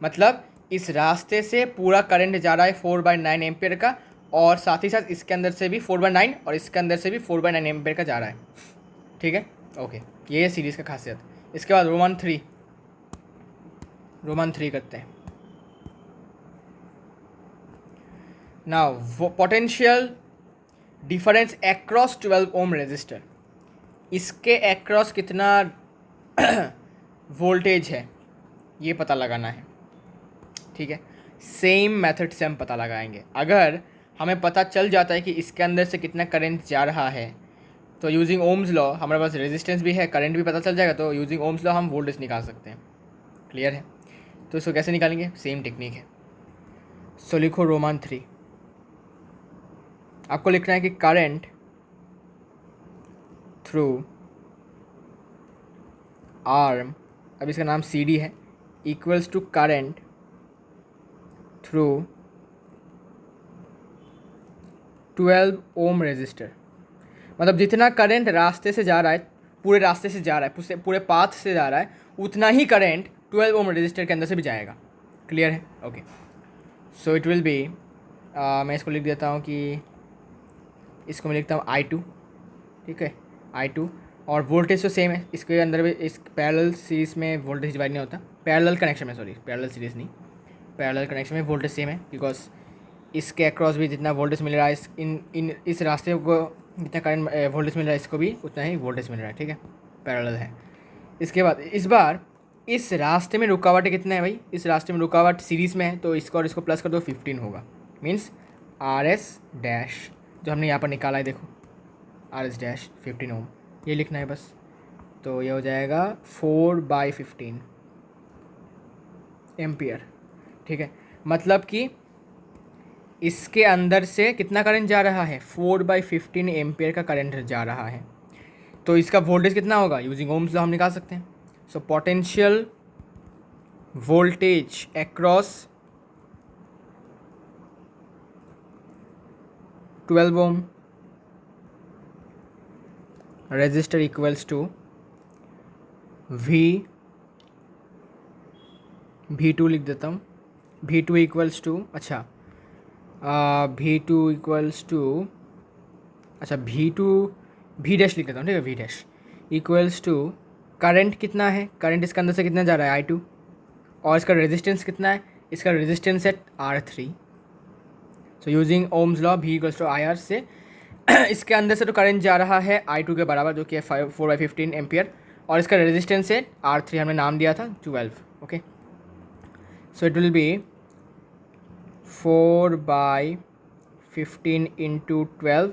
मतलब इस रास्ते से पूरा करंट जा रहा है 4/9 एम्पियर का, और साथ ही साथ इसके अंदर से भी 4/9 और इसके अंदर से भी 4/9 एम्पियर का जा रहा है, ठीक है। ओके, ये है सीरीज़ का खासियत। इसके बाद रोमन 3 करते हैं। Now potential difference across 12 ohm resistor, इसके अक्रॉस कितना वोल्टेज है ये पता लगाना है, ठीक है। सेम मेथड से हम पता लगाएंगे। अगर हमें पता चल जाता है कि इसके अंदर से कितना करंट जा रहा है, तो यूजिंग ओम्स लॉ हमारे पास रेजिस्टेंस भी है, करंट भी पता चल जाएगा, तो यूजिंग ओम्स लॉ हम वोल्टेज निकाल सकते हैं। क्लियर है? तो इसको कैसे निकालेंगे? सेम टेक्निक है। सो लिखो रोमान 3। आपको लिखना है कि करंट थ्रू आर्म, अब इसका नाम सी डी है, equals to current through 12 ohm resistor. मतलब जितना करंट रास्ते से जा रहा है, पूरे रास्ते से जा रहा है, पूरे पाथ से जा रहा है, उतना ही करंट 12 ओम रेजिस्टर के अंदर से भी जाएगा। क्लियर है? Okay. So it will B, मैं इसको लिख देता हूँ कि इसको मैं लिखता हूँ I2, ठीक है, I2। और वोल्टेज तो सेम है, इसके अंदर भी इस पैरेलल सीरीज में वोल्टेज डिवाइड नहीं होता, पैरेलल कनेक्शन में, सॉरी पैरेलल सीरीज नहीं, पैरेलल कनेक्शन में वोल्टेज सेम है, बिकॉज इसके अक्रॉस भी जितना वोल्टेज मिल रहा है, इस रास्ते को जितना करंट वोल्टेज मिल रहा है, इसको भी उतना ही वोल्टेज मिल रहा है, ठीक है, पैरेलल है। इसके बाद इस बार इस रास्ते में रुकावट कितना है भाई? इस रास्ते में रुकावट सीरीज़ में है, तो इसको और इसको प्लस कर दो, 15 होगा। मीन्स RS डैश जो हमने यहाँ पर निकाला है, देखो RS डैश 15 ओम, ये लिखना है बस। तो ये हो जाएगा 4/15 एम्पियर, ठीक है। मतलब कि इसके अंदर से कितना करंट जा रहा है? 4/15 एम्पियर का करंट जा रहा है। तो इसका वोल्टेज कितना होगा? यूजिंग ओम्स लॉ हम निकाल सकते हैं। So potential voltage across 12 ohm resistor equals to V2 लिख देता हूँ, V2 इक्वल्स टू, अच्छा V2 इक्वल्स टू, अच्छा V डैश लिख देता हूँ, ठीक है, V dash equals to current कितना है? करंट इसके अंदर से कितना जा रहा है? I2। और इसका रेजिस्टेंस कितना है? इसका रेजिस्टेंस है R3। So using ohm's law V equals to IR से इसके अंदर से तो करंट जा रहा है I2 के बराबर, जो कि है 4/15 एम्पियर, और इसका रेजिस्टेंस है R3, हमने नाम दिया था 12। Okay, so it will B 4/15 into 12,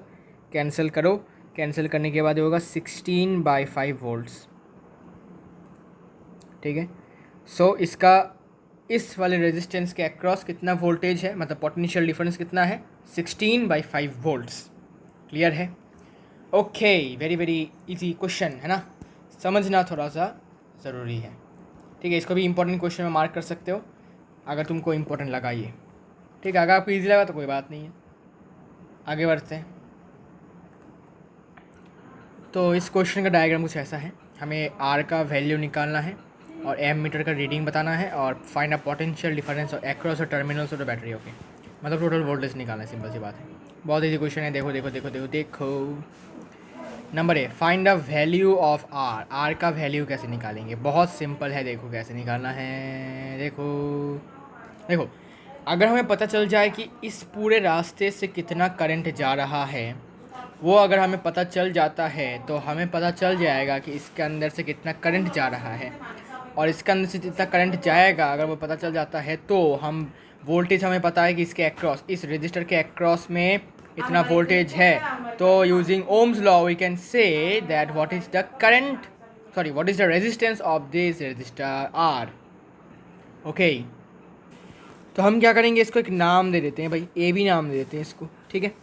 cancel करो, कैंसिल करने के बाद होगा 16/5 वोल्ट्स, ठीक है। सो इसका इस वाले रेजिस्टेंस के अक्रॉस कितना वोल्टेज है, मतलब पोटेंशियल डिफरेंस कितना है? 16/5 वोल्ट्स। क्लियर है? Okay, very very easy question है ना, समझना थोड़ा सा ज़रूरी है, ठीक है। इसको भी इंपॉर्टेंट क्वेश्चन में मार्क कर सकते हो अगर तुमको इंपॉर्टेंट लगा ये, ठीक है। अगर आपको इजी लगा तो कोई बात नहीं है, आगे बढ़ते हैं। तो इस क्वेश्चन का डायग्राम कुछ ऐसा है, हमें R का वैल्यू निकालना है और एम मीटर का रीडिंग बताना है और फाइंड अ पोटेंशियल डिफरेंस और अक्रॉस और terminals of the battery. Okay, मतलब टोटल वोल्टेज निकालना है, सिंपल सी बात है, बहुत ईजी क्वेश्चन है। देखो देखो देखो देखो देखो, number A, find the value of R का वैल्यू कैसे निकालेंगे? बहुत सिंपल है, देखो कैसे निकालना है। देखो देखो, अगर हमें पता चल जाए कि इस पूरे रास्ते से कितना करंट जा रहा है, वो अगर हमें पता चल जाता है तो हमें पता चल जाएगा कि इसके अंदर से कितना करंट जा रहा है, और इसके अंदर से जितना करंट जाएगा अगर वो पता चल जाता है तो हम वोल्टेज, हमें पता है कि इसके अक्रॉस, इस रजिस्टर के अक्रॉस में इतना वोल्टेज है, तो using ohm's law we can say that what is the current, sorry what is the resistance of this resistor R। Okay, तो हम क्या करेंगे, इसको एक नाम दे देते हैं भाई, ए भी नाम दे देते हैं इसको, ठीक है।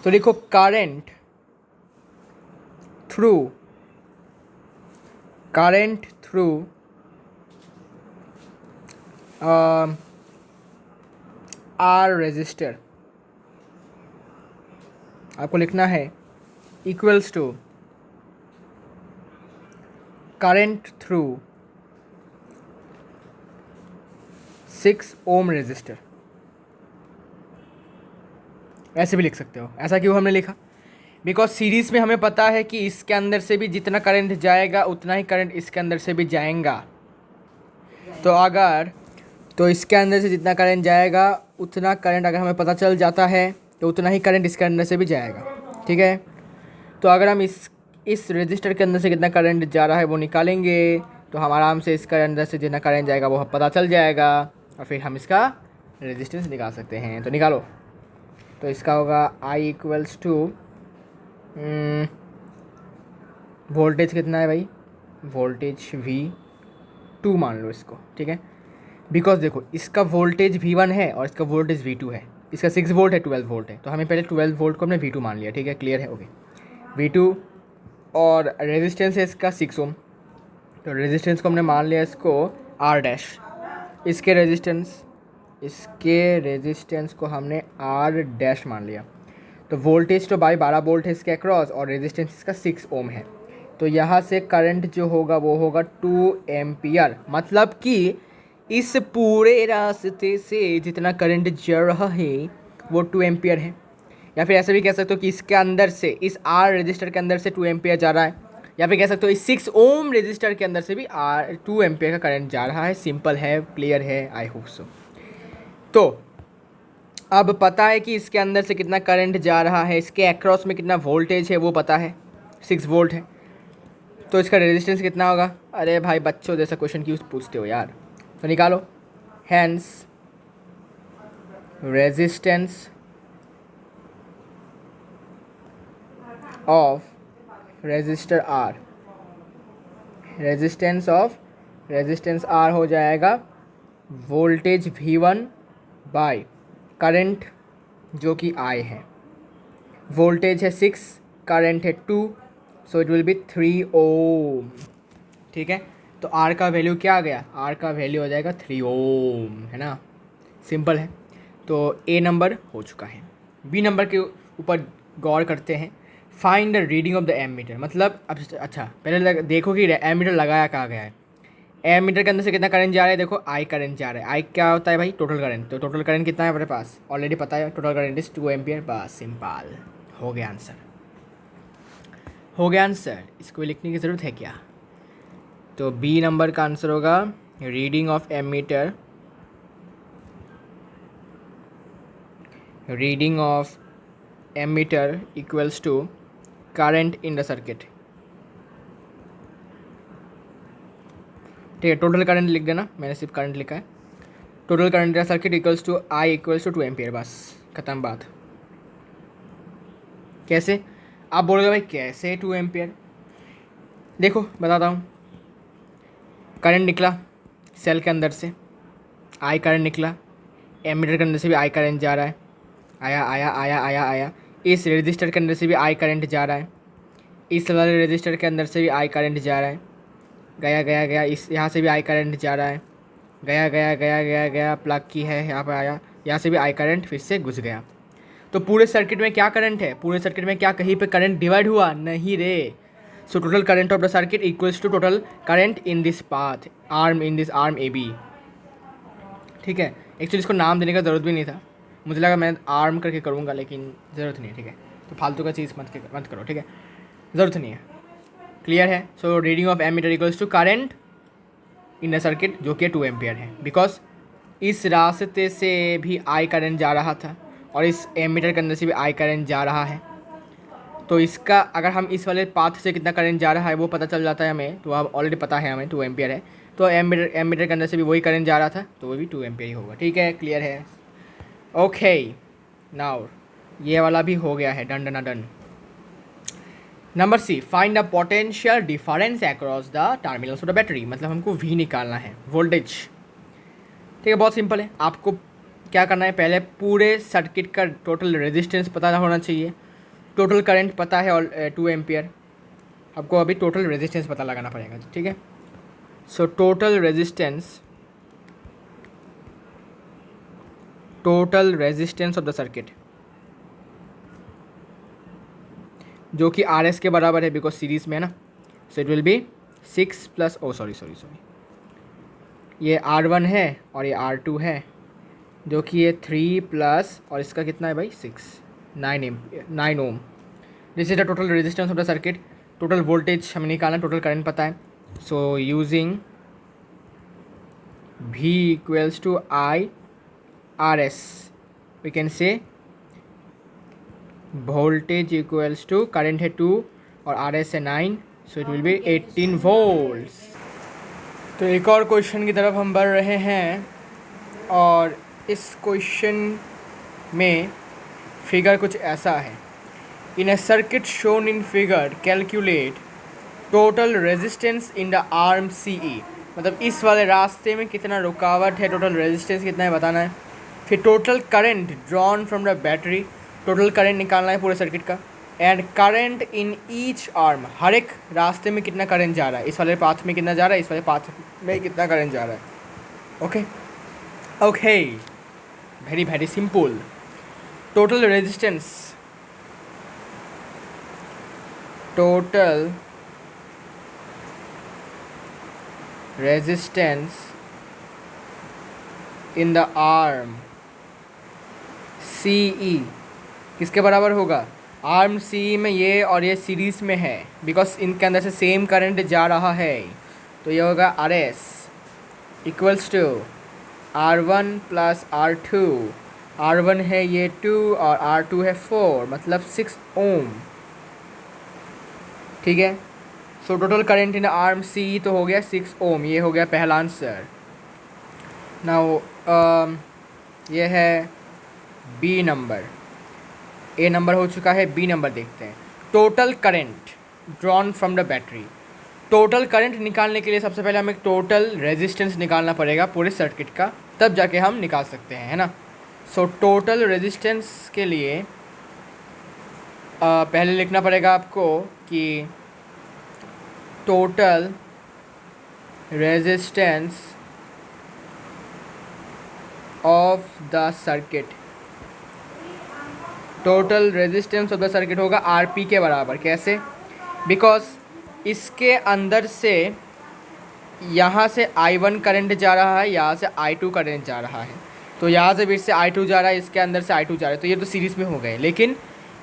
तो देखो, करंट थ्रू R रेजिस्टर आपको लिखना है equals to current through 6 ohm resistor. ऐसे भी लिख सकते हो। ऐसा क्यों हमने लिखा? बिकॉज सीरीज़ में हमें पता है कि इसके अंदर से भी जितना करंट जाएगा उतना ही करंट इसके अंदर से भी जाएगा। तो अगर तो इसके अंदर से जितना करंट जाएगा उतना करंट अगर हमें पता चल जाता है तो उतना ही करंट इसके अंदर से भी जाएगा, ठीक है। तो अगर हम इस रजिस्टर के अंदर से कितना करंट जा रहा है वो निकालेंगे तो हम आराम से इसके अंदर से जितना करंट जाएगा वो पता चल जाएगा और फिर हम इसका रेजिस्टेंस निकाल सकते हैं। तो निकालो। तो इसका होगा I इक्वल्स टू वोल्टेज कितना है भाई, वोल्टेज V2 मान लो इसको, ठीक है। बिकॉज देखो इसका वोल्टेज V1 है और इसका वोल्टेज V2 है, इसका 6 वोल्ट है 12 वोल्ट है, तो हमें पहले 12 वोल्ट को हमने V2 मान लिया, ठीक है, क्लियर है, ओके। V2 और रेजिस्टेंस है इसका 6 ओम, तो रेजिस्टेंस को हमने मान लिया इसको R डैश, इसके रेजिस्टेंस को हमने R डैश मान लिया। तो वोल्टेज तो बाई 12 वोल्ट है इसके अक्रॉस और रेजिस्टेंस इसका 6 ओम है, तो यहाँ से करंट जो होगा वो होगा 2 एम्पियर। मतलब कि इस पूरे रास्ते से जितना करंट जा रहा है वो 2 एम्पियर है। या फिर ऐसे भी कह सकते हो कि इसके अंदर से, इस R रजिस्टर के अंदर से 2 एम्पियर जा रहा है, या फिर कह सकते हो इस 6 ओम रजिस्टर के अंदर से भी 2 एम्पियर का करंट जा रहा है। सिंपल है, क्लियर है, आई होप सो। तो अब पता है कि इसके अंदर से कितना करंट जा रहा है, इसके अक्रॉस में कितना वोल्टेज है वो पता है, 6 वोल्ट है, तो इसका रेजिस्टेंस कितना होगा। अरे भाई बच्चों जैसा क्वेश्चन क्यों पूछते हो यार, तो निकालो। Hence resistance of resistor R, resistance R हो जाएगा वोल्टेज V1 बाय करंट जो कि I है। वोल्टेज है 6, करंट है 2, सो इट विल बी 3 ओम, ठीक है। तो R का वैल्यू क्या आ गया, R का वैल्यू हो जाएगा 3 ओम, है ना, सिंपल है। तो A नंबर हो चुका है। B नंबर के ऊपर गौर करते हैं। Find the reading of the ammeter, मतलब अब अच्छा पहले देखो कि एमीटर लगाया कहाँ गया है। एमीटर के अंदर से कितना करंट जा रहा है, देखो I करंट जा रहा है। I क्या होता है भाई, टोटल करंट। तो टोटल करंट कितना है हमारे पास ऑलरेडी पता है, टोटल करंट इज 2 एम्पियर। बस सिंपल हो गया आंसर, हो गया आंसर, इसको लिखने की ज़रूरत है क्या। तो B नंबर का आंसर होगा reading of ammeter, reading of ammeter equals to current in the circuit, ठीक है। टोटल करंट लिख देना, मैंने सिर्फ करंट लिखा है। Total current in the circuit equals to I equals to 2 ampere, बस खत्म बात। कैसे, आप बोलोगे भाई कैसे 2 एम्पियर, देखो बताता हूँ। करंट निकला सेल के अंदर से, I करंट निकला, एमीटर के अंदर से भी I करंट जा रहा है, आया आया आया आया आया। इस रजिस्टर के अंदर से भी I करंट जा रहा है, इस वाले रजिस्टर के अंदर से भी I करंट जा रहा है, गया गया गया, इस यहाँ से भी I करंट जा रहा है, गया गया गया गया गया, प्लग की है यहाँ पर आया, यहाँ से भी I करंट फिर से घुस गया। तो पूरे सर्किट में क्या करंट है, पूरे सर्किट में क्या कहीं पे करंट डिवाइड हुआ नहीं रे। So total current of the circuit equals to total current in this path arm, in this arm AB, ठीक है। एक्चुअली इसको नाम देने का ज़रूरत भी नहीं था, मुझे लगा मैं आर्म करके करूँगा, लेकिन ज़रूरत नहीं है, ठीक है। तो फालतू का चीज़ मत करो, ठीक है, ज़रूरत नहीं है, क्लियर है। So reading of ammeter equals to current in the circuit जो कि 2 एम्पियर है, बिकॉज इस रास्ते से भी I करंट जा रहा था और इस एमीटर के अंदर से भी I करंट जा रहा है। तो इसका अगर हम इस वाले पाथ से कितना करंट जा रहा है वो पता चल जाता है हमें, तो अब ऑलरेडी पता है हमें 2 एम्पियर है। तो एमीटर के अंदर से भी वही करंट जा रहा था, तो वो भी 2 एम्पियर ही होगा, ठीक है, क्लियर है। ओके नाउ ये वाला भी हो गया है, done done done. Number C, find the potential difference across the terminals of the battery, मतलब हमको V निकालना है, वोल्टेज, ठीक है। बहुत सिंपल है, आपको क्या करना है, पहले पूरे सर्किट का टोटल रेजिस्टेंस पता होना चाहिए, टोटल करंट पता है और 2 एम्पियर, आपको अभी टोटल रेजिस्टेंस पता लगाना पड़ेगा, ठीक है। So total resistance of the circuit जो कि RS के बराबर है, बिकॉज सीरीज में है ना। सो it will B 6 plus sorry ये R1 है और ये R2 है, जो कि ये 3 प्लस और इसका कितना है भाई 6, 9 ohm. This is the total resistance of the circuit. Total voltage हमें निकालना, टोटल करंट पता है। So using V equals to I RS. We can say voltage equals to current है 2 और RS है 9, so it will be 18 volts. तो एक और क्वेश्चन की तरफ हम बढ़ रहे हैं और इस क्वेश्चन में फिगर कुछ ऐसा है. In a circuit shown in figure calculate total resistance in the arm CE. मतलब इस वाले रास्ते में कितना रुकावट है, टोटल रेजिस्टेंस कितना है बताना है. फिर total current drawn from the battery, total current निकालना है पूरे सर्किट का. And current in each arm, हर एक रास्ते में कितना करंट जा रहा है, इस वाले पाथ में कितना जा रहा है, इस वाले पाथ में कितना करंट जा रहा है. Okay okay, very very simple. Total resistance, total resistance in the arm CE किसके बराबर होगा. आर्म CE में ये और ये सीरीज में है, बिकॉज इनके अंदर से सेम करंट जा रहा है. तो ये होगा RS equals to R1 plus R2. R1 है ये 2 और R2 है 4, मतलब 6 ओम. ठीक है. सो टोटल करंट इन आर्म CE तो हो गया 6 ओम. ये हो गया पहला आंसर. नाउ ये है B नंबर. A नंबर हो चुका है, B नंबर देखते हैं. Total current drawn from the battery. Total current निकालने के लिए सबसे पहले हमें टोटल रेजिस्टेंस निकालना पड़ेगा पूरे सर्किट का, तब जाके हम निकाल सकते हैं, है ना. सो टोटल रेजिस्टेंस के लिए पहले लिखना पड़ेगा आपको कि total resistance of the circuit. Total resistance of the circuit होगा RP के बराबर. कैसे? बिकॉज इसके अंदर से यहाँ से I1 करंट जा रहा है, यहाँ से I2 करंट जा रहा है. तो यहाँ से बीच से I2 जा रहा है, इसके अंदर से I2 जा रहा है. तो ये तो सीरीज़ में हो गए. लेकिन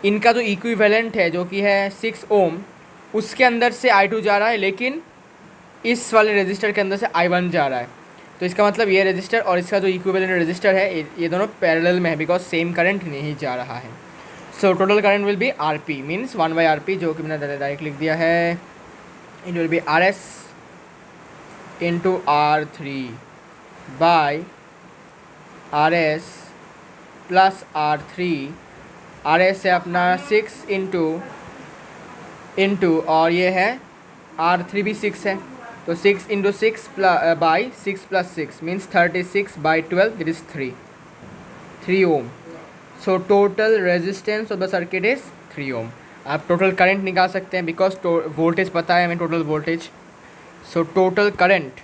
इनका जो इक्विवेलेंट है जो कि है 6 ओम, उसके अंदर से I2 जा रहा है, लेकिन इस वाले रेजिस्टर के अंदर से I1 जा रहा है. तो इसका मतलब ये रेजिस्टर और इसका जो इक्विवेलेंट रेजिस्टर है ये दोनों पैरेलल में है, बिकॉज सेम करंट नहीं जा रहा है. So total current will be RP means 1/RP, जो कि मैंने डायरेक्ट लिख दिया है. It will be RS into R3 by RS plus R3. RS है अपना 6 इंटू और ये है R3 भी 6 है. तो 6 into 6 by 6 plus 6 means 36/12, that is 3 ohm. So total resistance of the circuit is 3 ohm. आप टोटल करंट निकाल सकते हैं, बिकॉज वोल्टेज पता है हमें, total voltage. So total current,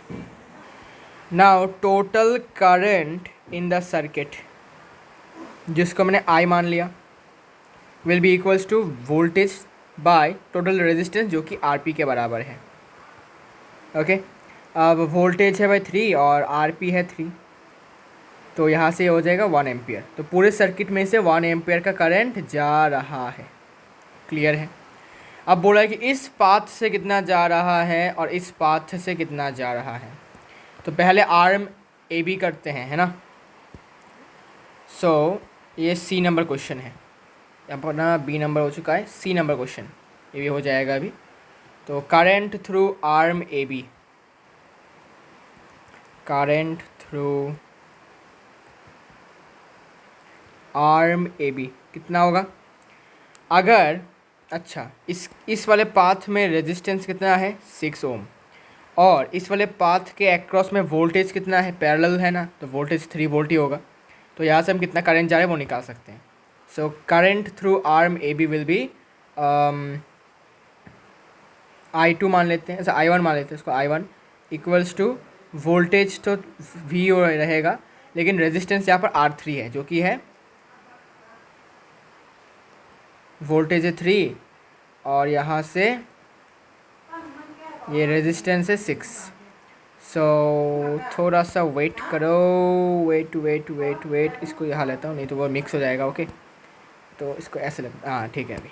now total current in the circuit, जिसको मैंने I मान लिया, will be equals to voltage by total resistance, जो कि RP के बराबर है. ओके. अब वोल्टेज है भाई 3 और RP है 3, तो यहाँ से हो जाएगा 1 एम्पियर. तो पूरे सर्किट में से 1 एम्पियर का करंट जा रहा है. क्लियर है. अब बोला है कि इस पाथ से कितना जा रहा है और इस पाथ से कितना जा रहा है. तो पहले आर्म AB करते हैं, है ना. सो ये C नंबर क्वेश्चन है. अपना B नंबर हो चुका है, C नंबर क्वेश्चन ये भी हो जाएगा अभी. तो current through arm AB, current through arm AB कितना होगा. अगर अच्छा इस वाले पाथ में रेजिस्टेंस कितना है 6 ओम, और इस वाले पाथ के अक्रॉस में वोल्टेज कितना है, पैरेलल है ना, तो वोल्टेज 3 वोल्ट ही होगा. तो यहाँ से हम कितना करंट जा रहा है वो निकाल सकते हैं. सो current through arm AB will be I2 मान लेते हैं, ऐसा I1 मान लेते हैं, इसको I1 इक्वल्स टू वोल्टेज तो V रहेगा, लेकिन रेजिस्टेंस यहाँ पर R3 है, जो कि है वोल्टेज है 3 और यहाँ से ये रेजिस्टेंस है 6. सो थोड़ा सा वेट करो, वेट, इसको यहाँ लेता हूँ, नहीं तो वो मिक्स हो जाएगा. ओके. तो इसको ऐसे लगता, हाँ ठीक है अभी.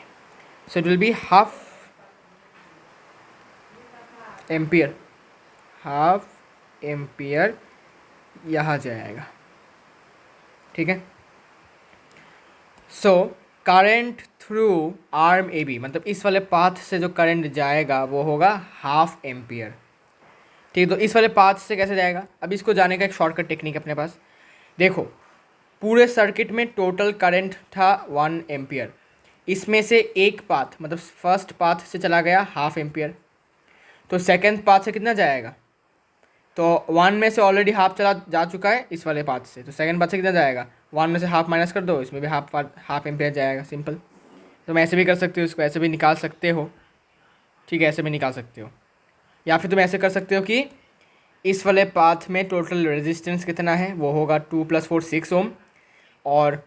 So it will be half ampere यहाँ जाएगा, ठीक है। So current through arm A B, मतलब इस वाले पाथ से जो करंट जाएगा वो होगा 1/2 एम्पियर, ठीक है। तो इस वाले पाथ से कैसे जाएगा, अब इसको जाने का एक शॉर्टकट टेक्निक अपने पास। देखो, पूरे सर्किट में टोटल करंट था 1 एम्पियर, इसमें से एक पाथ मतलब फर्स्ट पाथ से चला गया 1/2 एम्पियर, तो सेकंड पाथ से कितना जाएगा, तो 1 में से ऑलरेडी हाफ चला जा चुका है इस वाले पाथ से, तो सेकंड पाथ से कितना जाएगा, 1 में से हाफ माइनस कर दो, इसमें भी हाफ एम्पियर जाएगा, सिंपल। तो तुम ऐसे भी कर सकते हो, इसको ऐसे भी निकाल सकते हो, ठीक है, ऐसे भी निकाल सकते हो। या फिर तुम ऐसे कर सकते हो कि इस वाले पाथ में टोटल रेजिस्टेंस कितना है, वो होगा 2 + 4 6 ओम, और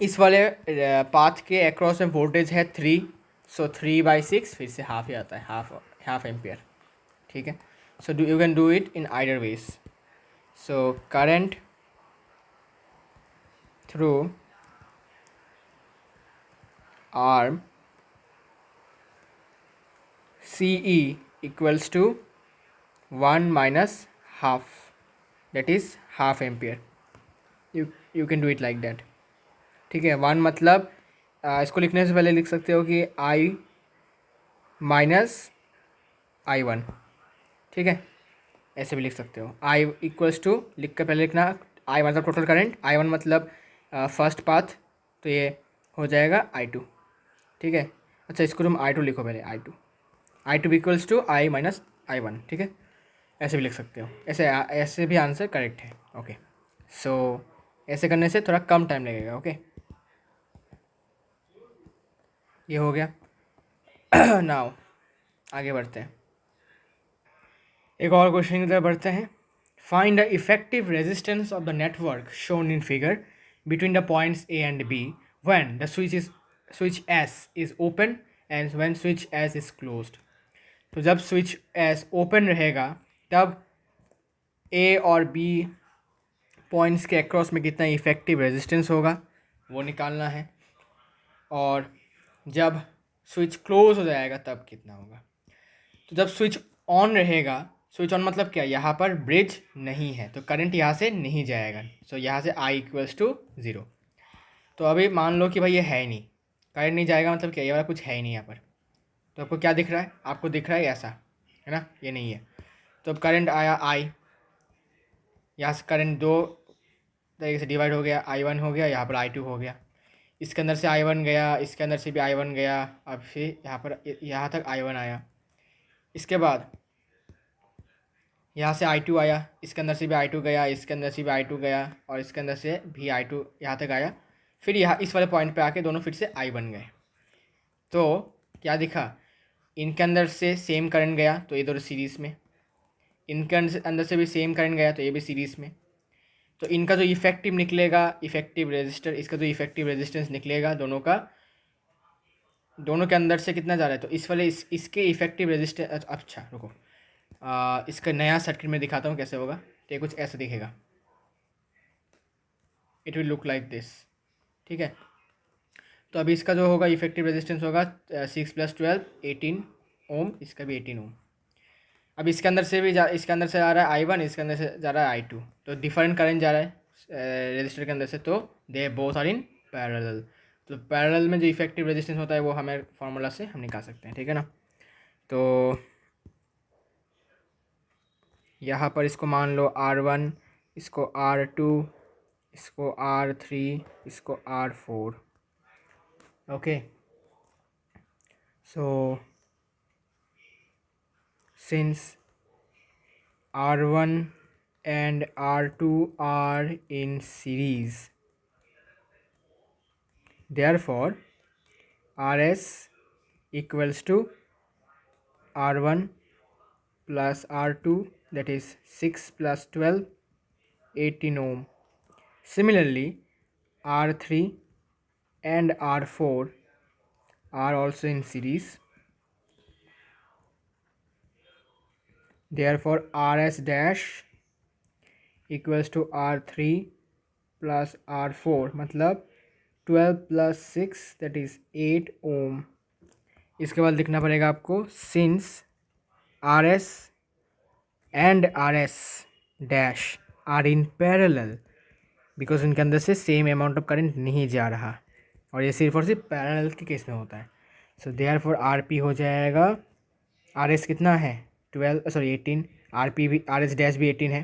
इस वाले पाथ के अक्रॉस में वोल्टेज है 3, सो 3/6 फिर से हाफ ही आता है, हाफ एम्पियर, ठीक है। So you can do it in either ways. So current through arm CE equals to 1 minus half, that is half ampere. You can do it like that, ठीक है। 1 मतलब इसको लिखने से पहले लिख सकते हो कि I माइनस I1, ठीक है, ऐसे भी लिख सकते हो। I इक्वल्स टू लिख कर पहले लिखना, I मतलब टोटल करंट, I1 मतलब फर्स्ट पाथ, तो ये हो जाएगा I2, ठीक है। अच्छा, इसको तुम I2 लिखो पहले, I2 equals to I minus I1, ठीक है, ऐसे भी लिख सकते हो, ऐसे भी आंसर करेक्ट है, ओके। सो ऐसे करने से थोड़ा कम टाइम लगेगा, ओके। ये हो गया। नाउ आगे बढ़ते हैं, एक और क्वेश्चन की तरफ बढ़ते हैं। Find the effective resistance of the network shown in figure between the points A and B when the switch S is open and when switch S is closed. तो जब स्विच एस ओपन रहेगा तब ए और B points के across में कितना effective resistance होगा वो निकालना है, और जब स्विच क्लोज हो जाएगा तब कितना होगा। तो जब स्विच ऑन रहेगा, स्विच ऑन मतलब क्या, यहाँ पर ब्रिज नहीं है तो करंट यहाँ से नहीं जाएगा, सो यहाँ से I इक्वल्स टू 0। तो अभी मान लो कि भाई ये है ही नहीं, करंट नहीं जाएगा मतलब क्या, ये वाला कुछ है ही नहीं यहाँ पर। तो आपको क्या दिख रहा है, आपको दिख रहा है ऐसा, है ना, ये नहीं है। तो अब करंट आया I, यहाँ से करंट दो तरीके से डिवाइड हो गया, I1 हो गया, यहाँ पर I2 हो गया, इसके अंदर से I1 गया, इसके अंदर से भी I1 गया, अब फिर यहाँ पर यहाँ तक I1 आया, इसके बाद यहाँ से I2 आया, इसके अंदर से भी I2 गया, इसके अंदर से भी I2 गया, और इसके अंदर से भी I2 यहाँ तक आया, फिर यहाँ इस वाले पॉइंट पे आके दोनों फिर से I बन गए। तो क्या दिखा, इनके अंदर से सेम करंट गया तो ये दोनों सीरीज़ में, इनके अंदर से भी सेम करंट गया तो ये भी सीरीज़ में। तो इनका जो इफेक्टिव निकलेगा, इफेक्टिव रेजिस्टर, इसका जो इफेक्टिव रेजिस्टेंस निकलेगा दोनों का, दोनों के अंदर से कितना जा रहा है, तो इस वाले इसके इफेक्टिव रेजिस्टेंस, अच्छा रुको, इसका नया सर्किट में दिखाता हूँ कैसे होगा। तो ये कुछ ऐसा दिखेगा, it will look like this, ठीक है। तो अभी इसका जो होगा इफेक्टिव रेजिस्टेंस होगा 6 + 12 18 ओम, इसका भी 18 ओम। अब इसके अंदर से भी इसके अंदर से आ रहा है I1, इसके अंदर से जा रहा है I2, तो डिफरेंट करंट जा रहा है रेजिस्टर के अंदर से, तो they both are in parallel. तो पैरेलल में जो इफेक्टिव रेजिस्टेंस होता है वो हमें फार्मूला से हम निकाल सकते हैं, ठीक है ना। तो यहाँ पर इसको मान लो R1, इसको R2, इसको R3, इसको R4, okay. So since R1 and R2 are in series, therefore RS equals to R1 plus R2, that is 6 + 12 18 ohm. Similarly, R3 and R4 are also in series, therefore RS dash equals to R3 plus R4, मतलब 12 + 6 that is 8 ohm। इसके बाद लिखना पड़ेगा आपको, since RS and RS dash are in parallel, because उनके अंदर से same amount of current नहीं जा रहा, और ये सिर्फ और सिर्फ पैरेलल के केस में होता है। So therefore R P हो जाएगा, आर एस कितना है 12, सॉरी 18, आर पी भी, आर एस डैश भी 18 है,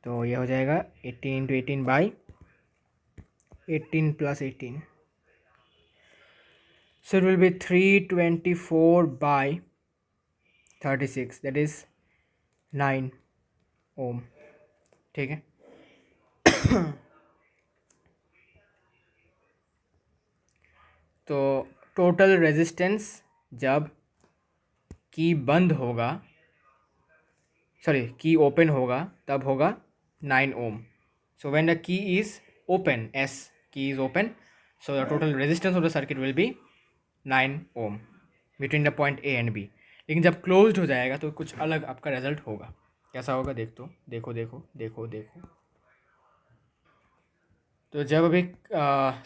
तो ये हो जाएगा 18 into 18 by 18 plus 18, so it will be 324 by 36, that is 9 ohm, ठीक है। तो टोटल रेजिस्टेंस जब की बंद होगा, सॉरी की ओपन होगा, तब होगा 9 ohm. So when the key is open, S key is open, so the total resistance of the circuit will be 9 ohm between the point A and B. लेकिन जब क्लोज्ड हो जाएगा तो कुछ अलग आपका रिजल्ट होगा। कैसा होगा देखो, देखो देखो देखो देखो। तो जब अभी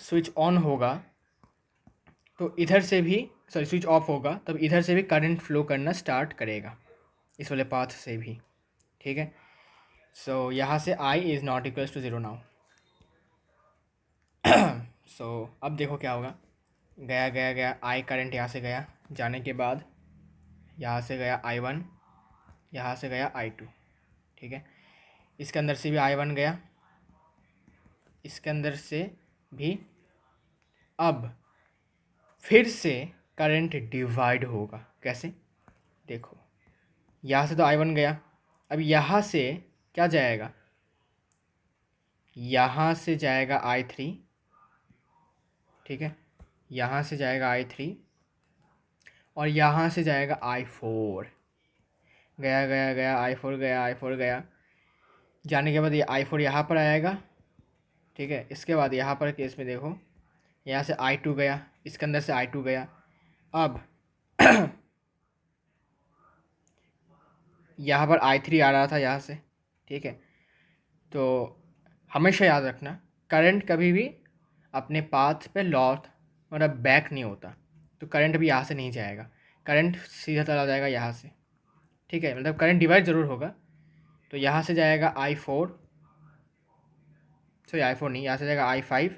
स्विच ऑन होगा तो इधर से भी, सॉरी स्विच ऑफ होगा तब इधर से भी करंट फ्लो करना स्टार्ट करेगा, इस वाले पाथ से भी, ठीक है। सो यहाँ से I is not equals to 0 now. So अब देखो क्या होगा, गया गया गया I करंट यहाँ से गया, जाने के बाद यहाँ से गया I1, यहाँ से गया I2, ठीक है। इसके अंदर से भी I1 गया, इसके अंदर से भी। अब फिर से करंट डिवाइड होगा, कैसे देखो, यहाँ से तो I1 गया, अब यहाँ से क्या जाएगा, यहाँ से जाएगा I3, ठीक है, यहाँ से जाएगा I3 और यहाँ से जाएगा I4, गया गया गया I4 गया, I4 गया, जाने के बाद ये I4 यहाँ पर आएगा, ठीक है। इसके बाद यहाँ पर केस में देखो, यहाँ से I2 गया, इसके अंदर से I2 गया। अब यहाँ पर I3 आ रहा था यहाँ से, ठीक है। तो हमेशा याद रखना, करंट कभी भी अपने पाथ पे लॉट मतलब बैक नहीं होता, तो करंट भी यहाँ से नहीं जाएगा, करंट सीधा चला जाएगा यहाँ से, ठीक है। मतलब करंट डिवाइड ज़रूर होगा, तो यहाँ से जाएगा I4, सॉरी I4 नहीं, यहाँ से जाएगा I5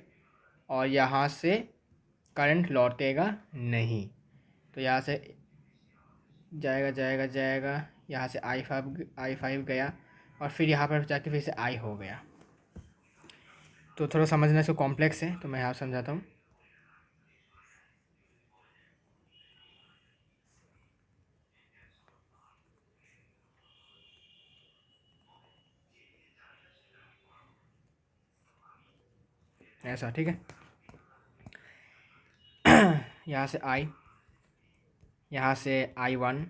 और यहाँ से करंट लौटेगा नहीं, तो यहाँ से जाएगा जाएगा जाएगा, यहाँ से I5 गया और फिर यहाँ पर जाके फिर से I हो गया। तो थोड़ा समझना इसको कॉम्प्लेक्स है, तो मैं यहाँ समझाता हूँ। ऐसा, ठीक है। यहाँ से I, यहाँ से I1,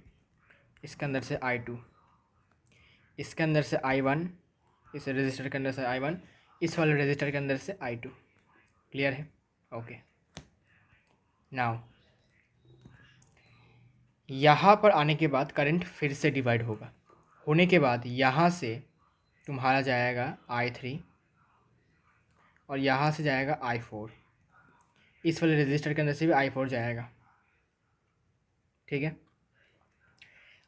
इसके अंदर से I2, इसके अंदर से I1, इस रजिस्टर के अंदर से I1, इस वाले रजिस्टर के अंदर से I2। क्लियर है? ओके। नाउ यहाँ पर आने के बाद करंट फिर से डिवाइड होगा, होने के बाद यहाँ से तुम्हारा जाएगा I3 और यहाँ से जाएगा I4, इस वाले रजिस्टर के अंदर से भी I4 जाएगा, ठीक है।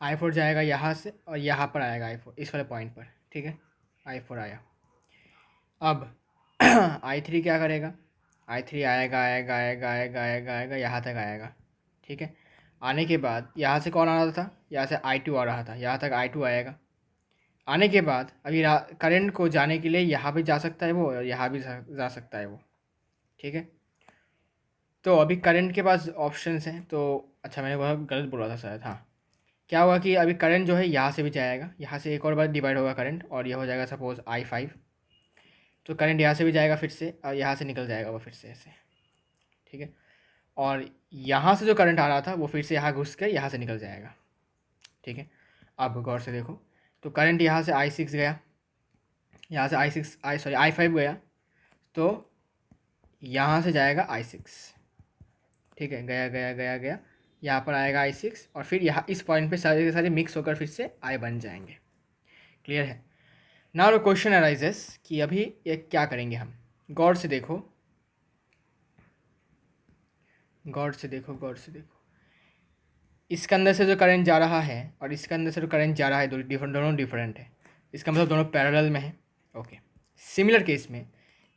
I4 जाएगा यहाँ से और यहाँ पर आएगा I4 इस वाले पॉइंट पर, ठीक है। I4 आया। अब I3 क्या करेगा, I3 आएगा आएगा आएगा आएगा आएगा आएगा यहाँ तक आएगा, ठीक है। आने के बाद यहाँ से कौन आ रहा था, यहाँ से I2 आ रहा था, यहाँ तक I2 आएगा। आने के बाद अभी करंट को जाने के लिए यहाँ भी जा सकता है वो और यहाँ भी जा सकता है वो, ठीक है। तो अभी करंट के पास ऑप्शंस हैं, तो अच्छा मैंने बहुत गलत बोला था शायद, हाँ। क्या होगा कि अभी करंट जो है यहाँ से भी जाएगा, यहाँ से एक और बार डिवाइड होगा करंट और यह हो जाएगा सपोज I5, तो करंट यहाँ से भी जाएगा फिर से और यहाँ से निकल जाएगा वो फिर से ऐसे, ठीक है। और यहाँ से जो करंट आ रहा था वो फिर से यहाँ घुस कर यहाँ से निकल जाएगा, ठीक है। अब गौर से देखो, तो करंट यहाँ से I6 गया, यहाँ से I5 गया, तो यहाँ से जाएगा I6, ठीक है। गया गया गया गया, यहाँ पर आएगा I6 और फिर यहाँ इस पॉइंट पे सारे के सारे मिक्स होकर फिर से I बन जाएंगे। क्लियर है? नाउ द क्वेश्चन अराइजेस कि अभी ये क्या करेंगे हम। गौर से देखो, गौर से देखो, गौर से देखो, इसके अंदर से जो करंट जा रहा है और इसके अंदर से जो करंट जा रहा है दोनों डिफरेंट है। इसका मतलब दोनों पैरेलल में है, ओके, सिमिलर केस में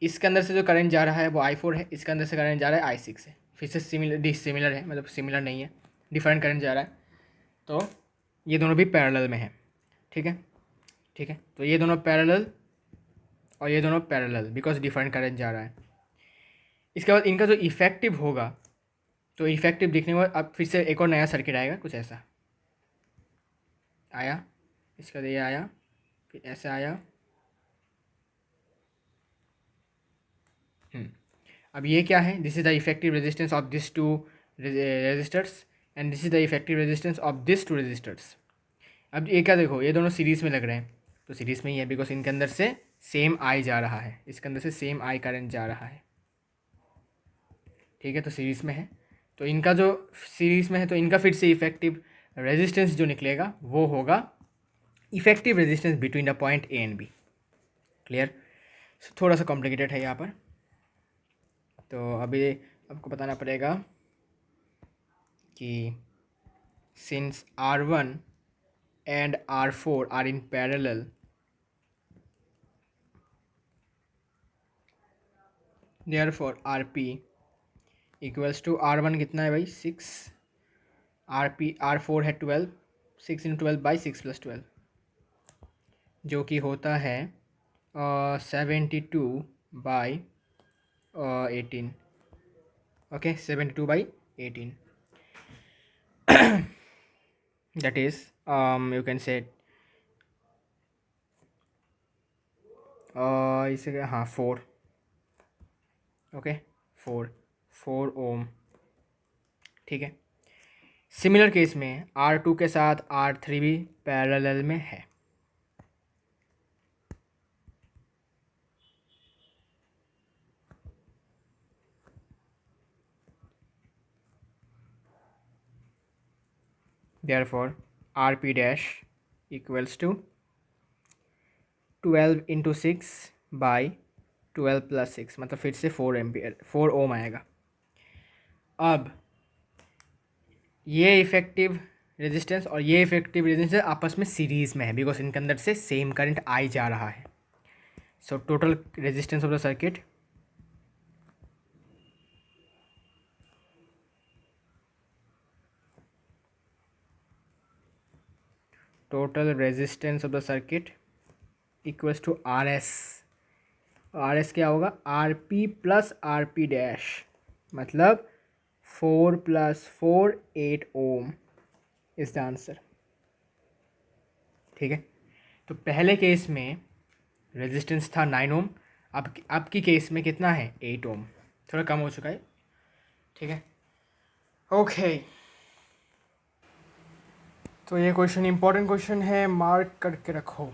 इसके अंदर से जो करंट जा रहा है वो I4 है, इसके अंदर से करंट जा रहा है I6 है, फिर से सिमिलर डिसिमिलर है, मतलब सिमिलर नहीं है, डिफरेंट करंट जा रहा है, तो ये दोनों भी पैरेलल में है। ठीक है, ठीक है, तो ये दोनों पैरेलल और ये दोनों पैरेलल बिकॉज डिफरेंट करंट जा रहा है। इसके बाद इनका जो इफेक्टिव होगा, तो इफेक्टिव दिखने के बाद अब फिर से एक और नया सर्किट आएगा, कुछ ऐसा आया, इसका ये आया, फिर ऐसे आया। अब ये क्या है, this is the effective resistance of this two resistors and this is the effective resistance of this two resistors. अब ये क्या देखो, ये दोनों सीरीज़ में लग रहे हैं, तो सीरीज़ में ही है बिकॉज इनके अंदर से सेम आई जा रहा है, इसके अंदर से सेम आई करंट जा रहा है। ठीक है, तो सीरीज़ में है, तो इनका जो सीरीज़ में है तो इनका फिर से इफेक्टिव रेजिस्टेंस जो निकलेगा वो होगा effective resistance between the point A and B. Clear? थोड़ा सा कॉम्प्लिकेटेड है यहाँ पर, तो अभी आपको बताना पड़ेगा कि since R1 and R4 are in parallel, therefore RP equals to R1 कितना है भाई 6, R4 है 12, 6 × 12 बाई 6 + 12 जो कि होता है 72 by 18। Okay, 72/18 that is you can say इसे हाँ 4, ओके 4 ओम। ठीक है, सिमिलर केस में R2 के साथ R3 भी पैरेलल में है। Therefore RP dash equals to 12 × 6 by 12 + 6, मतलब फिर से 4 एम्पियर 4 ओम आएगा। अब ये इफेक्टिव रेजिस्टेंस और ये इफेक्टिव रेजिस्टेंस आपस में सीरीज़ में है बिकॉज इनके अंदर से सेम करंट आई जा रहा है। So total resistance of the circuit equals to RS। RS क्या होगा, RP + RP डैश, मतलब 4 + 4 8 ओम इज़ द आंसर। ठीक है, तो पहले केस में रेजिस्टेंस था 9 ओम, अब की केस में कितना है 8 ओम, थोड़ा कम हो चुका है। ठीक है, ओके, तो ये क्वेश्चन इंपॉर्टेंट क्वेश्चन है, मार्क करके रखो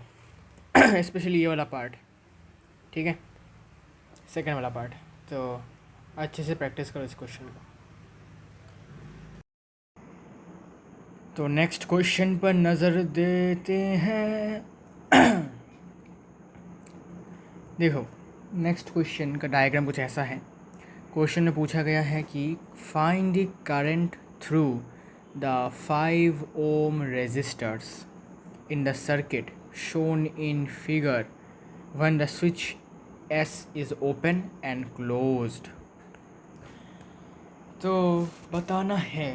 स्पेशली ये वाला पार्ट। ठीक है, सेकंड वाला पार्ट, तो अच्छे से प्रैक्टिस करो इस क्वेश्चन को। तो नेक्स्ट क्वेश्चन पर नज़र देते हैं। देखो, नेक्स्ट क्वेश्चन का डायग्राम कुछ ऐसा है। क्वेश्चन में पूछा गया है कि find the current through the 5 ohm resistors in the circuit shown in figure when the switch S is open and closed। तो बताना है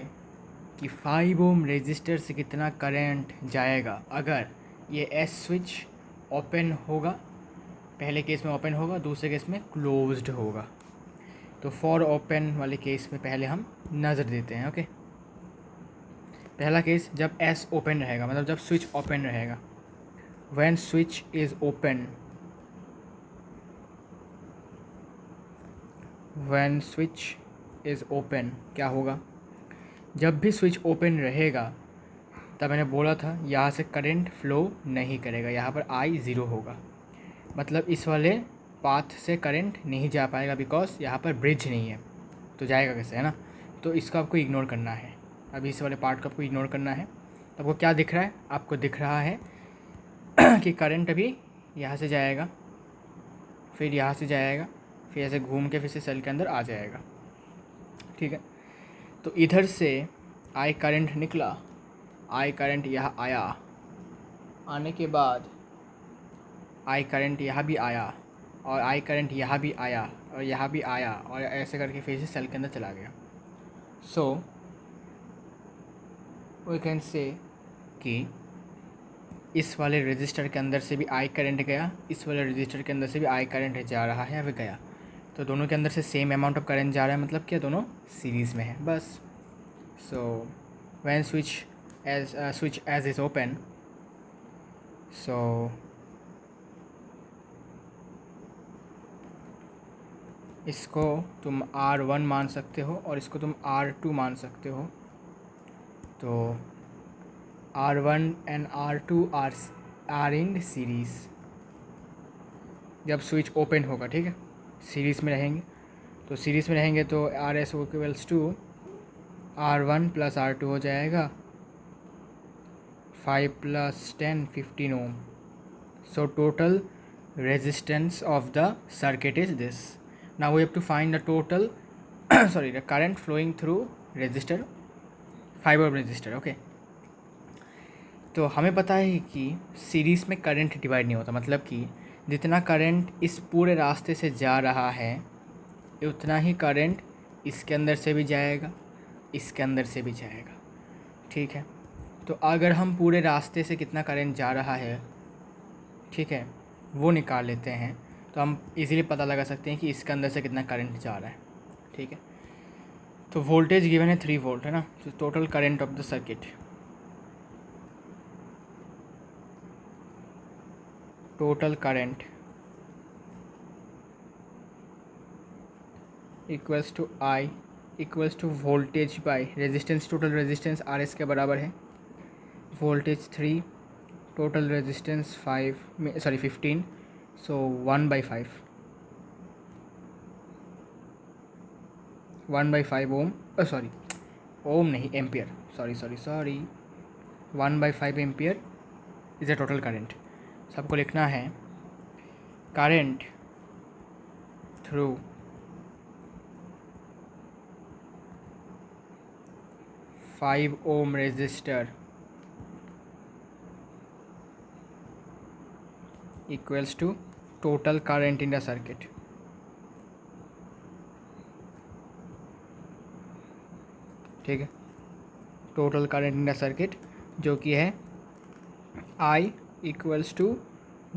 कि 5 ओम रेजिस्टर से कितना करंट जाएगा अगर ये S स्विच ओपन होगा, पहले केस में ओपन होगा, दूसरे केस में क्लोज्ड होगा। तो फॉर ओपन वाले केस में पहले हम नज़र देते हैं। ओके, पहला केस जब S ओपन रहेगा, मतलब जब स्विच ओपन रहेगा, when switch is open, when switch is open क्या होगा, जब भी स्विच ओपन रहेगा तब मैंने बोला था यहाँ से करंट फ्लो नहीं करेगा, यहाँ पर I 0 होगा, मतलब इस वाले पाथ से करंट नहीं जा पाएगा बिकॉज यहाँ पर ब्रिज नहीं है, तो जाएगा कैसे, है ना। तो इसको आपको इग्नोर करना है, अभी इस वाले पार्ट को आपको इग्नोर करना है। तो आपको क्या दिख रहा है, आपको दिख रहा है कि करंट अभी यहाँ से जाएगा, फिर यहाँ से जाएगा, फिर ऐसे घूम के फिर से सेल के अंदर आ जाएगा। ठीक है, तो इधर से आई करंट निकला, आई करंट यहाँ आया, आने के बाद आई करंट यहाँ भी आया, और आई करंट यहाँ भी आया, और यहाँ भी आया, और ऐसे करके फिर से सेल के अंदर चला गया। सो वी कैन से कि इस वाले रजिस्टर के अंदर से भी आई करंट गया, इस वाले रजिस्टर के अंदर से भी आई करंट जा रहा है, या फिर गया, तो दोनों के अंदर से सेम अमाउंट ऑफ करंट जा रहा है, मतलब क्या दोनों सीरीज़ में है बस। So when switch as is open, so इसको तुम R1 मान सकते हो और इसको तुम R2 मान सकते हो। तो R1 and R2 are in series जब स्विच ओपन होगा, ठीक है, सीरीज़ में रहेंगे। तो सीरीज़ में रहेंगे तो RS equals to R1 plus R2 हो जाएगा, 5 + 10 15 ओम। So total resistance of the circuit is this. Now we have to find the total sorry, the current flowing through resistor, 5 ohm resistor. Okay, तो हमें पता है कि सीरीज़ में current divide नहीं होता, मतलब कि जितना करंट इस पूरे रास्ते से जा रहा है उतना ही करंट इसके अंदर से भी जाएगा, इसके अंदर से भी जाएगा, ठीक है। तो अगर हम पूरे रास्ते से कितना करंट जा रहा है, ठीक है, वो निकाल लेते हैं, तो हम इजीली पता लगा सकते हैं कि इसके अंदर से कितना करंट जा रहा है, ठीक है। तो वोल्टेज गिवन है 3 वोल्ट, है ना। तो total current of the circuit, total current equals to I equals to voltage by resistance, total resistance R S के बराबर है, voltage 3, total resistance 15, so 1/5 1/5 ohm, sorry ohm नहीं, ampere, sorry 1/5 ampere is a total current. सबको लिखना है current through 5 ohm resistor equals to total current in the circuit. ठीक है, total current in the circuit जो कि है I equals to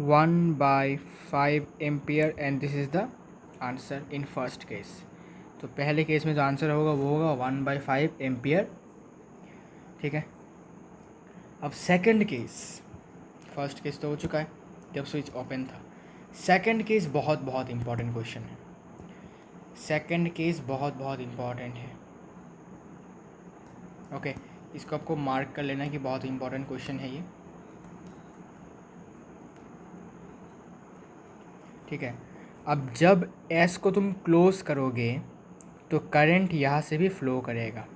1/5 ampere, and this is the answer in first case. तो पहले केस में जो आंसर होगा वो होगा 1/5 एम्पियर, ठीक है। अब सेकंड केस, फर्स्ट केस तो हो चुका है जब स्विच ओपन था। सेकंड केस बहुत बहुत इम्पॉर्टेंट क्वेश्चन है, सेकंड केस बहुत बहुत इम्पॉर्टेंट है। ओके, इसको आपको मार्क कर लेना कि बहुत इम्पॉर्टेंट क्वेश्चन है ये, ठीक है। अब जब एस को तुम क्लोज करोगे तो करंट यहाँ से भी फ्लो करेगा,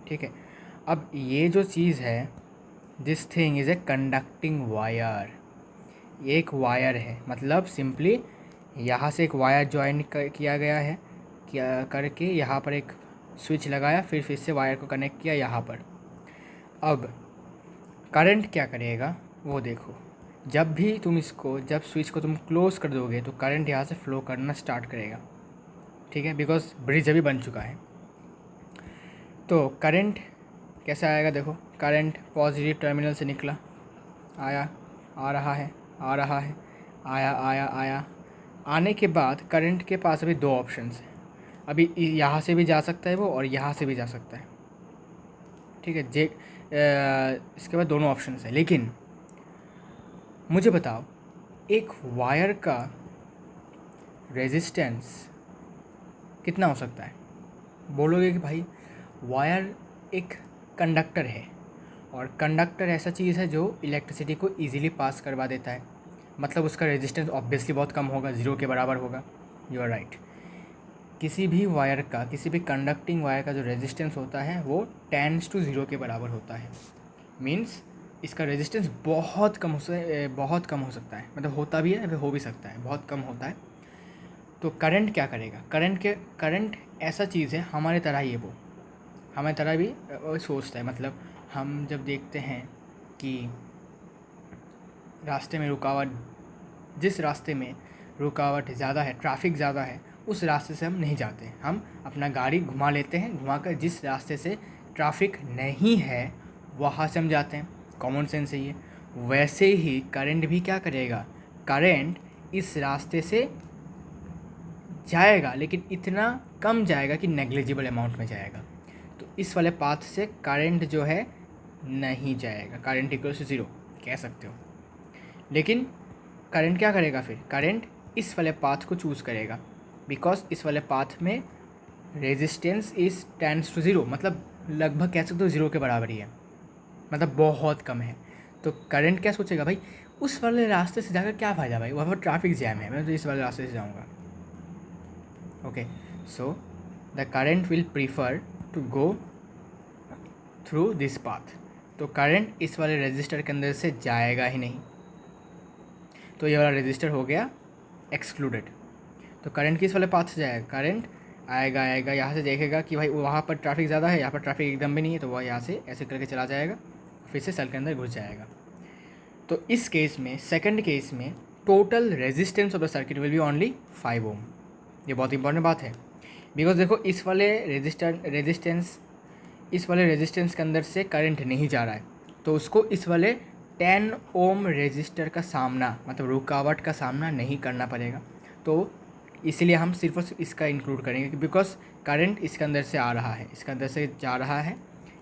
ठीक है। अब ये जो चीज़ है, this thing is a conducting wire, ये एक वायर है, मतलब सिंपली यहाँ से एक वायर ज्वाइन किया गया है, क्या करके यहाँ पर एक स्विच लगाया, फिर से वायर को कनेक्ट किया यहाँ पर। अब करंट क्या करेगा वो देखो, जब भी तुम इसको, जब स्विच को तुम क्लोज कर दोगे तो करंट यहाँ से फ्लो करना स्टार्ट करेगा, ठीक है, बिकॉज ब्रिज अभी बन चुका है। तो करंट कैसे आएगा देखो, करंट पॉजिटिव टर्मिनल से निकला, आया, आ रहा है, आया आया आया, आने के बाद करंट के पास अभी 2 ऑप्शंस हैं, अभी यहाँ से भी जा सकता है वो और यहाँ से भी जा सकता है, ठीक है। इसके बाद दोनों ऑप्शंस हैं, लेकिन मुझे बताओ एक वायर का रेजिस्टेंस कितना हो सकता है। बोलोगे कि भाई वायर एक कंडक्टर है, और कंडक्टर ऐसा चीज़ है जो इलेक्ट्रिसिटी को इजीली पास करवा देता है, मतलब उसका रेजिस्टेंस ऑब्वियसली बहुत कम होगा, 0 के बराबर होगा। You are right. किसी भी वायर का, किसी भी कंडक्टिंग वायर का जो रेजिस्टेंस होता है वो टेंड्स टू 0 के बराबर होता है, मीन्स इसका रेजिस्टेंस बहुत कम हो सकता है, मतलब होता भी है, फिर हो भी सकता है, बहुत कम होता है। तो करंट क्या करेगा, करंट ऐसा चीज़ है हमारे तरह ही है, वो हमारी तरह भी सोचता है। मतलब हम जब देखते हैं कि रास्ते में रुका हुआ जिस रास्ते में रुकावट ज़्यादा है, ट्रैफिक ज़्यादा है, उस रास्ते से हम नहीं जाते, हम अपना गाड़ी घुमा लेते हैं, घुमाकर जिस रास्ते से ट्रैफिक नहीं है वहाँ से हम जाते हैं। कॉमन सेंस है ये। वैसे ही करंट भी क्या करेगा, करंट इस रास्ते से जाएगा, लेकिन इतना कम जाएगा कि नेग्लिजिबल अमाउंट में जाएगा। तो इस वाले पाथ से करंट जो है नहीं जाएगा, करंट इक्वल टू 0 कह सकते हो। लेकिन करंट क्या करेगा फिर, करंट इस वाले पाथ को चूज़ करेगा, बिकॉज इस वाले पाथ में रेजिस्टेंस इज टेंड्स टू 0, मतलब लगभग कह सकते हो 0 के बराबर ही है, मतलब बहुत कम है। तो करंट क्या सोचेगा, भाई उस वाले रास्ते से जाकर क्या फ़ायदा, भाई वहाँ पर ट्रैफिक जैम है, मैं तो इस वाले रास्ते से जाऊँगा। Okay, so the current will prefer to go through this path. तो करंट इस वाले रजिस्टर के अंदर से जाएगा ही नहीं, तो ये वाला रजिस्टर हो गया एक्सक्लूडेड। तो करंट किस वाले पाथ से जाएगा, करंट आएगा यहाँ से देखेगा कि भाई वहाँ पर ट्रैफिक ज़्यादा है, यहाँ पर ट्रैफिक एकदम भी नहीं है, तो वह यहाँ से ऐसे करके चला जाएगा, फिर से सेल के अंदर घुस जाएगा। तो इस केस में, सेकंड केस में, total resistance of the circuit will be only 5 ओम। ये बहुत इंपॉर्टेंट बात है, बिकॉज देखो इस वाले रेजिस्टेंस के अंदर से करंट नहीं जा रहा है, तो उसको इस वाले 10 ओम रेजिस्टर का सामना, मतलब रुकावट का सामना नहीं करना पड़ेगा। तो इसीलिए हम सिर्फ और सिर्फ इसका इंक्लूड करेंगे, बिकॉज करंट इसके अंदर से आ रहा है, इसके अंदर से जा रहा है,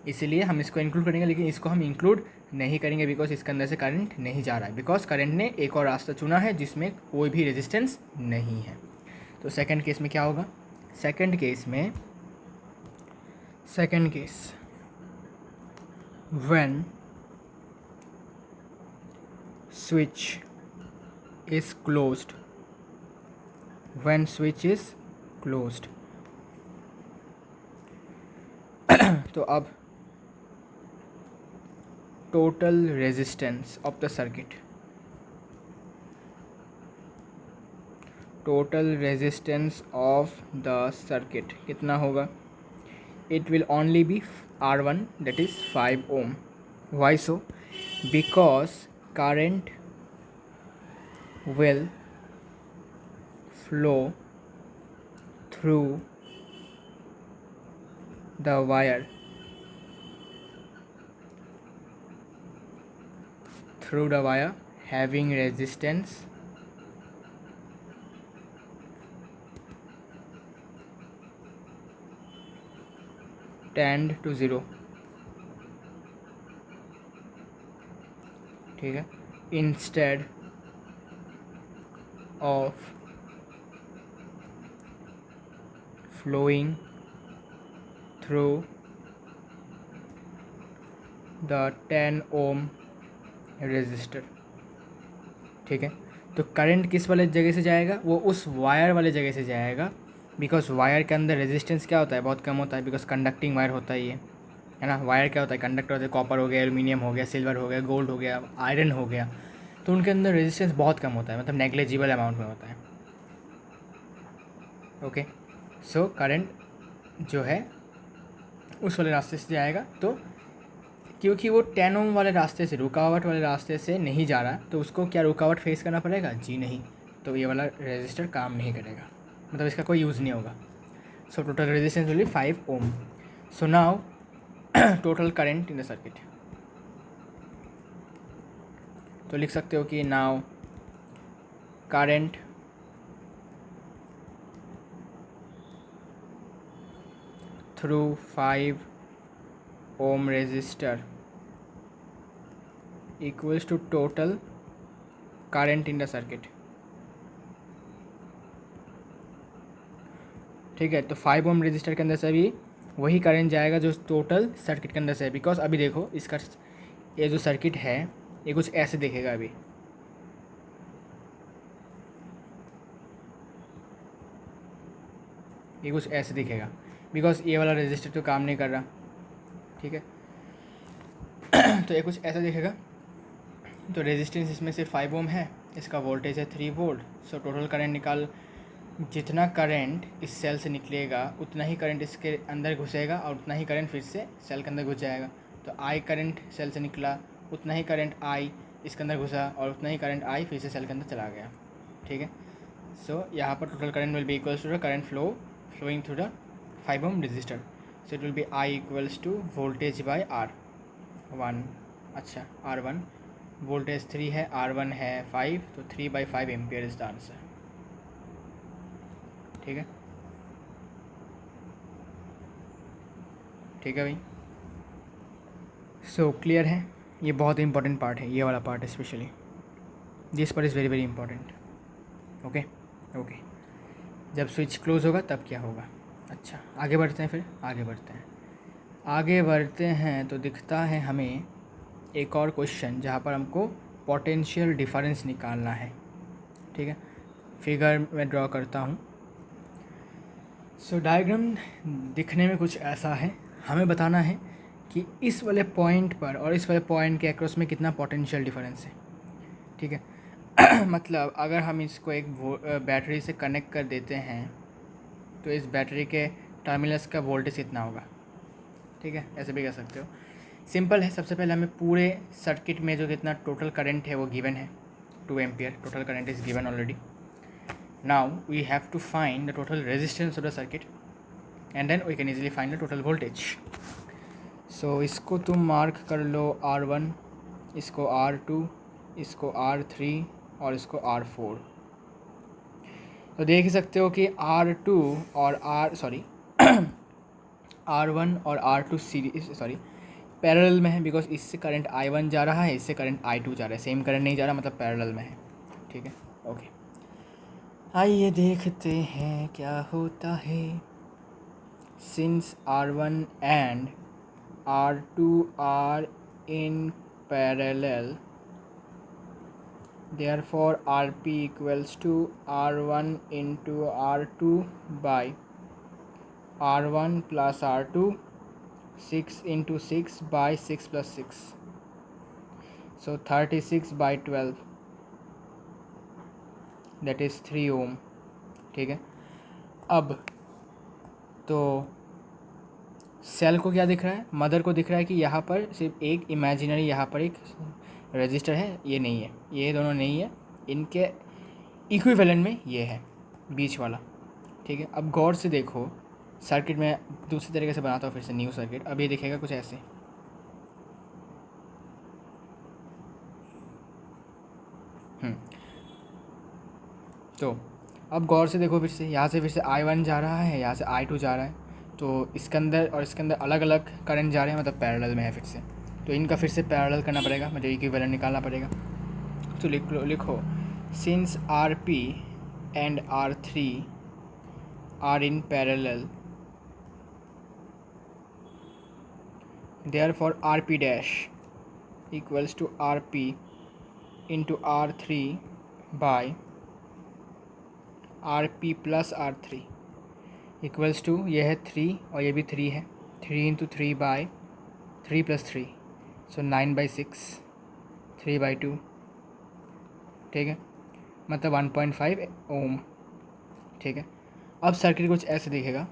इसीलिए हम इसको इंक्लूड करेंगे। लेकिन इसको हम इंक्लूड नहीं करेंगे बिकॉज इसके अंदर से करंट नहीं जा रहा है, बिकॉज करंट ने एक और रास्ता चुना है जिसमें कोई भी रेजिस्टेंस नहीं है। तो सेकंड केस में क्या होगा, second case when switch is closed, तो अब total resistance of the circuit, कितना होगा, it will only be R1, that is 5 ohm. Why so? Because current will flow through the wire, having resistance tend to 0, ठीक है, instead of flowing through the 10 ohm resistor। ठीक है, तो current किस वाले जगह से जाएगा, वो उस वायर वाले जगह से जाएगा, बिकॉज वायर के अंदर रेजिस्टेंस क्या होता है, बहुत कम होता है, बिकॉज कंडक्टिंग वायर होता है ये, है ना। वायर क्या होता है, कंडक्टर होता है, कॉपर हो गया, एल्यूमिनियम हो गया, सिल्वर हो गया, गोल्ड हो गया, आयरन हो गया, तो उनके अंदर रेजिस्टेंस बहुत कम होता है, मतलब नेग्लिजिबल अमाउंट में होता है। ओके, सो करंट जो है उस वाले रास्ते से जाएगा, तो क्योंकि वो 10 ओम वाले रास्ते से, रुकावट वाले रास्ते से नहीं जा रहा, तो उसको क्या रुकावट फेस करना पड़ेगा, जी नहीं, तो ये वाला रेजिस्टर काम नहीं करेगा, मतलब इसका कोई यूज़ नहीं होगा। So total resistance will be 5 ohm. So now total current in the circuit, तो लिख सकते हो कि now current through 5 ohm resistor equals to total current in the circuit। ठीक है, तो 5 ohm रेजिस्टर के अंदर से भी वही करंट जाएगा जो टोटल सर्किट के अंदर से है, बिकॉज अभी देखो इसका ये जो सर्किट है ये कुछ ऐसे दिखेगा, अभी ये कुछ ऐसे दिखेगा, बिकॉज ये वाला रेजिस्टर तो काम नहीं कर रहा, ठीक है। तो ये कुछ ऐसा दिखेगा, तो रेजिस्टेंस इसमें सिर्फ 5 ओम है, इसका वोल्टेज है 3 वोल्ट। सो टोटल करंट निकाल, जितना करंट इस सेल से निकलेगा उतना ही करंट इसके अंदर घुसेगा और उतना ही करंट फिर से सेल के अंदर घुस जाएगा। तो आई करंट सेल से निकला, उतना ही करंट आई इसके अंदर घुसा और उतना ही करंट आई फिर से सेल के अंदर चला गया, ठीक है। सो यहाँ पर total current will be equals to the current flowing through the 5 ohm resistor. So it will be I equals to voltage by R one, अच्छा आर वन, वोल्टेज 3 है, आर वन है 5, तो 3/5 एम्पियर इज द आंसर, ठीक है। ठीक है भाई, so clear है। ये बहुत इंपॉर्टेंट पार्ट है, ये वाला part specially, this part is very very important. Okay okay, जब स्विच क्लोज होगा तब क्या होगा। अच्छा आगे बढ़ते हैं, फिर आगे बढ़ते हैं तो दिखता है हमें एक और क्वेश्चन जहाँ पर हमको पोटेंशियल डिफरेंस निकालना है, ठीक है। फिगर मैं ड्रॉ करता हूँ। सो डायग्राम दिखने में कुछ ऐसा है, हमें बताना है कि इस वाले पॉइंट पर और इस वाले पॉइंट के अक्रॉस में कितना पोटेंशियल डिफरेंस है, ठीक है। मतलब अगर हम इसको एक बैटरी से कनेक्ट कर देते हैं तो इस बैटरी के टर्मिनल्स का वोल्टेज कितना होगा, ठीक है, ऐसे भी कह सकते हो। सिंपल है, सबसे पहले हमें पूरे सर्किट में जो कितना टोटल करंट है वो गिवन है, 2 ampere total current is given already. Now we have to find the total resistance of the circuit and then we can easily find the total voltage. So इसको तुम mark कर लो R1, इसको R2, इसको R3 और इसको R4। तो देख ही सकते हो कि R2 और R1 और R2 पैरेलल में है, बिकॉज इससे करंट I1 जा रहा है, इससे करंट I2 जा रहा है, सेम करंट नहीं जा रहा, मतलब पैरेलल में है, ठीक है। ओके, आइए देखते हैं क्या होता है। Since R1 and R2 are in parallel, therefore Rp equals to R1 into R2 by R1 plus R2, 6 into 6 by 6 plus 6, so 36/12, that is 3 ohm, ठीक है। अब तो सेल को क्या दिख रहा है, मदर को दिख रहा है कि यहाँ पर सिर्फ एक इमेजिनरी यहाँ पर एक रजिस्टर है, ये नहीं है, ये दोनों नहीं है, इनके इक्विवेलेंट में ये है बीच वाला, ठीक है। अब गौर से देखो, सर्किट में दूसरी तरीके से बनाता हूँ फिर से न्यू सर्किट। अब ये दिखेगा कुछ ऐसे, तो अब गौर से देखो फिर से, यहाँ से फिर से I1 जा रहा है, यहाँ से I2 जा रहा है, तो इसके अंदर और इसके अंदर अलग अलग करंट जा रहे हैं, मतलब पैरेलल में है फिर से, तो इनका फिर से पैरेलल करना पड़ेगा, मुझे इक्विवेलेंट निकालना पड़ेगा। तो लिखो since Rp and R3 are in parallel, therefore Rp dash equals to Rp into R3 by Rp plus R3 equals to, ये है 3 और ये भी 3 है, 3 इंटू 3 प्लस 3, सो 9/6, 3/2, ठीक है, मतलब 1.5 ओम, ठीक है। अब सर्किट कुछ ऐसे दिखेगा,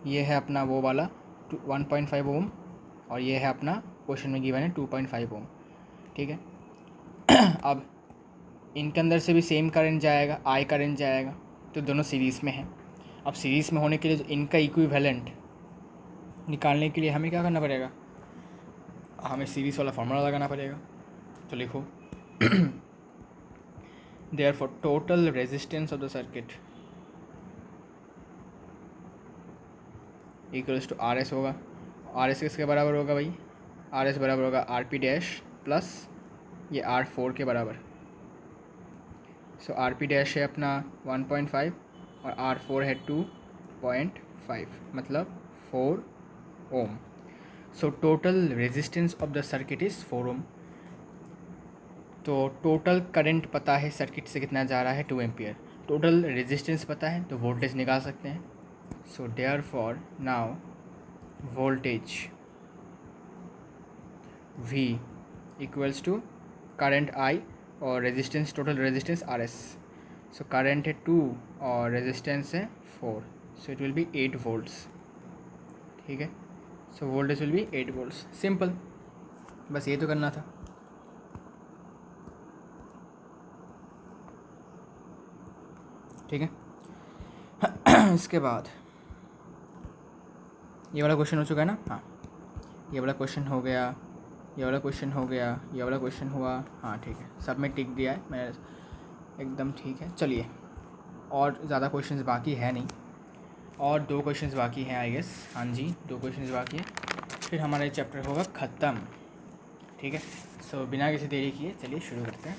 ये है अपना वो वाला 1.5 ओम और ये है अपना क्वेश्चन में गिवन है 2.5 ओम, ठीक है। अब इनके अंदर से भी सेम करंट जाएगा, आई करंट जाएगा, तो दोनों सीरीज़ में हैं। अब सीरीज़ में होने के लिए इनका इक्विवेलेंट निकालने के लिए हमें क्या करना पड़ेगा, हमें सीरीज़ वाला फार्मूला लगाना पड़ेगा। तो लिखो therefore total resistance of the circuit equals to RS होगा। RS किसके बराबर होगा भाई, RS बराबर होगा Rp डैश प्लस ये R4 के बराबर। सो Rp डैश है अपना 1.5 और R4 है 2.5, मतलब 4 ohm. So total resistance of the circuit is 4 ohm. तो टोटल करंट पता है सर्किट से कितना जा रहा है, 2 एम्पियर, टोटल रेजिस्टेंस पता है तो वोल्टेज निकाल सकते हैं। So therefore now voltage V equals to current I और resistance, total resistance RS। So current है 2 और रेजिस्टेंस है 4, so it will be 8 volts, ठीक है। So voltage will be 8 volts. Simple, बस ये तो करना था। ठीक है। इसके बाद ये वाला क्वेश्चन हो चुका है ना। हाँ, ये वाला क्वेश्चन हो गया, ये वाला क्वेश्चन हो गया, ये वाला क्वेश्चन हुआ। हाँ ठीक है, सब में टिक दिया है मैंने, एकदम ठीक है। चलिए, और ज़्यादा क्वेश्चंस बाकी है नहीं, और 2 क्वेश्चंस बाकी हैं आई गेस। हाँ जी, 2 क्वेश्चंस बाकी हैं, फिर हमारा ये चैप्टर होगा ख़त्म। ठीक है, सो बिना किसी देरी किए चलिए शुरू करते हैं।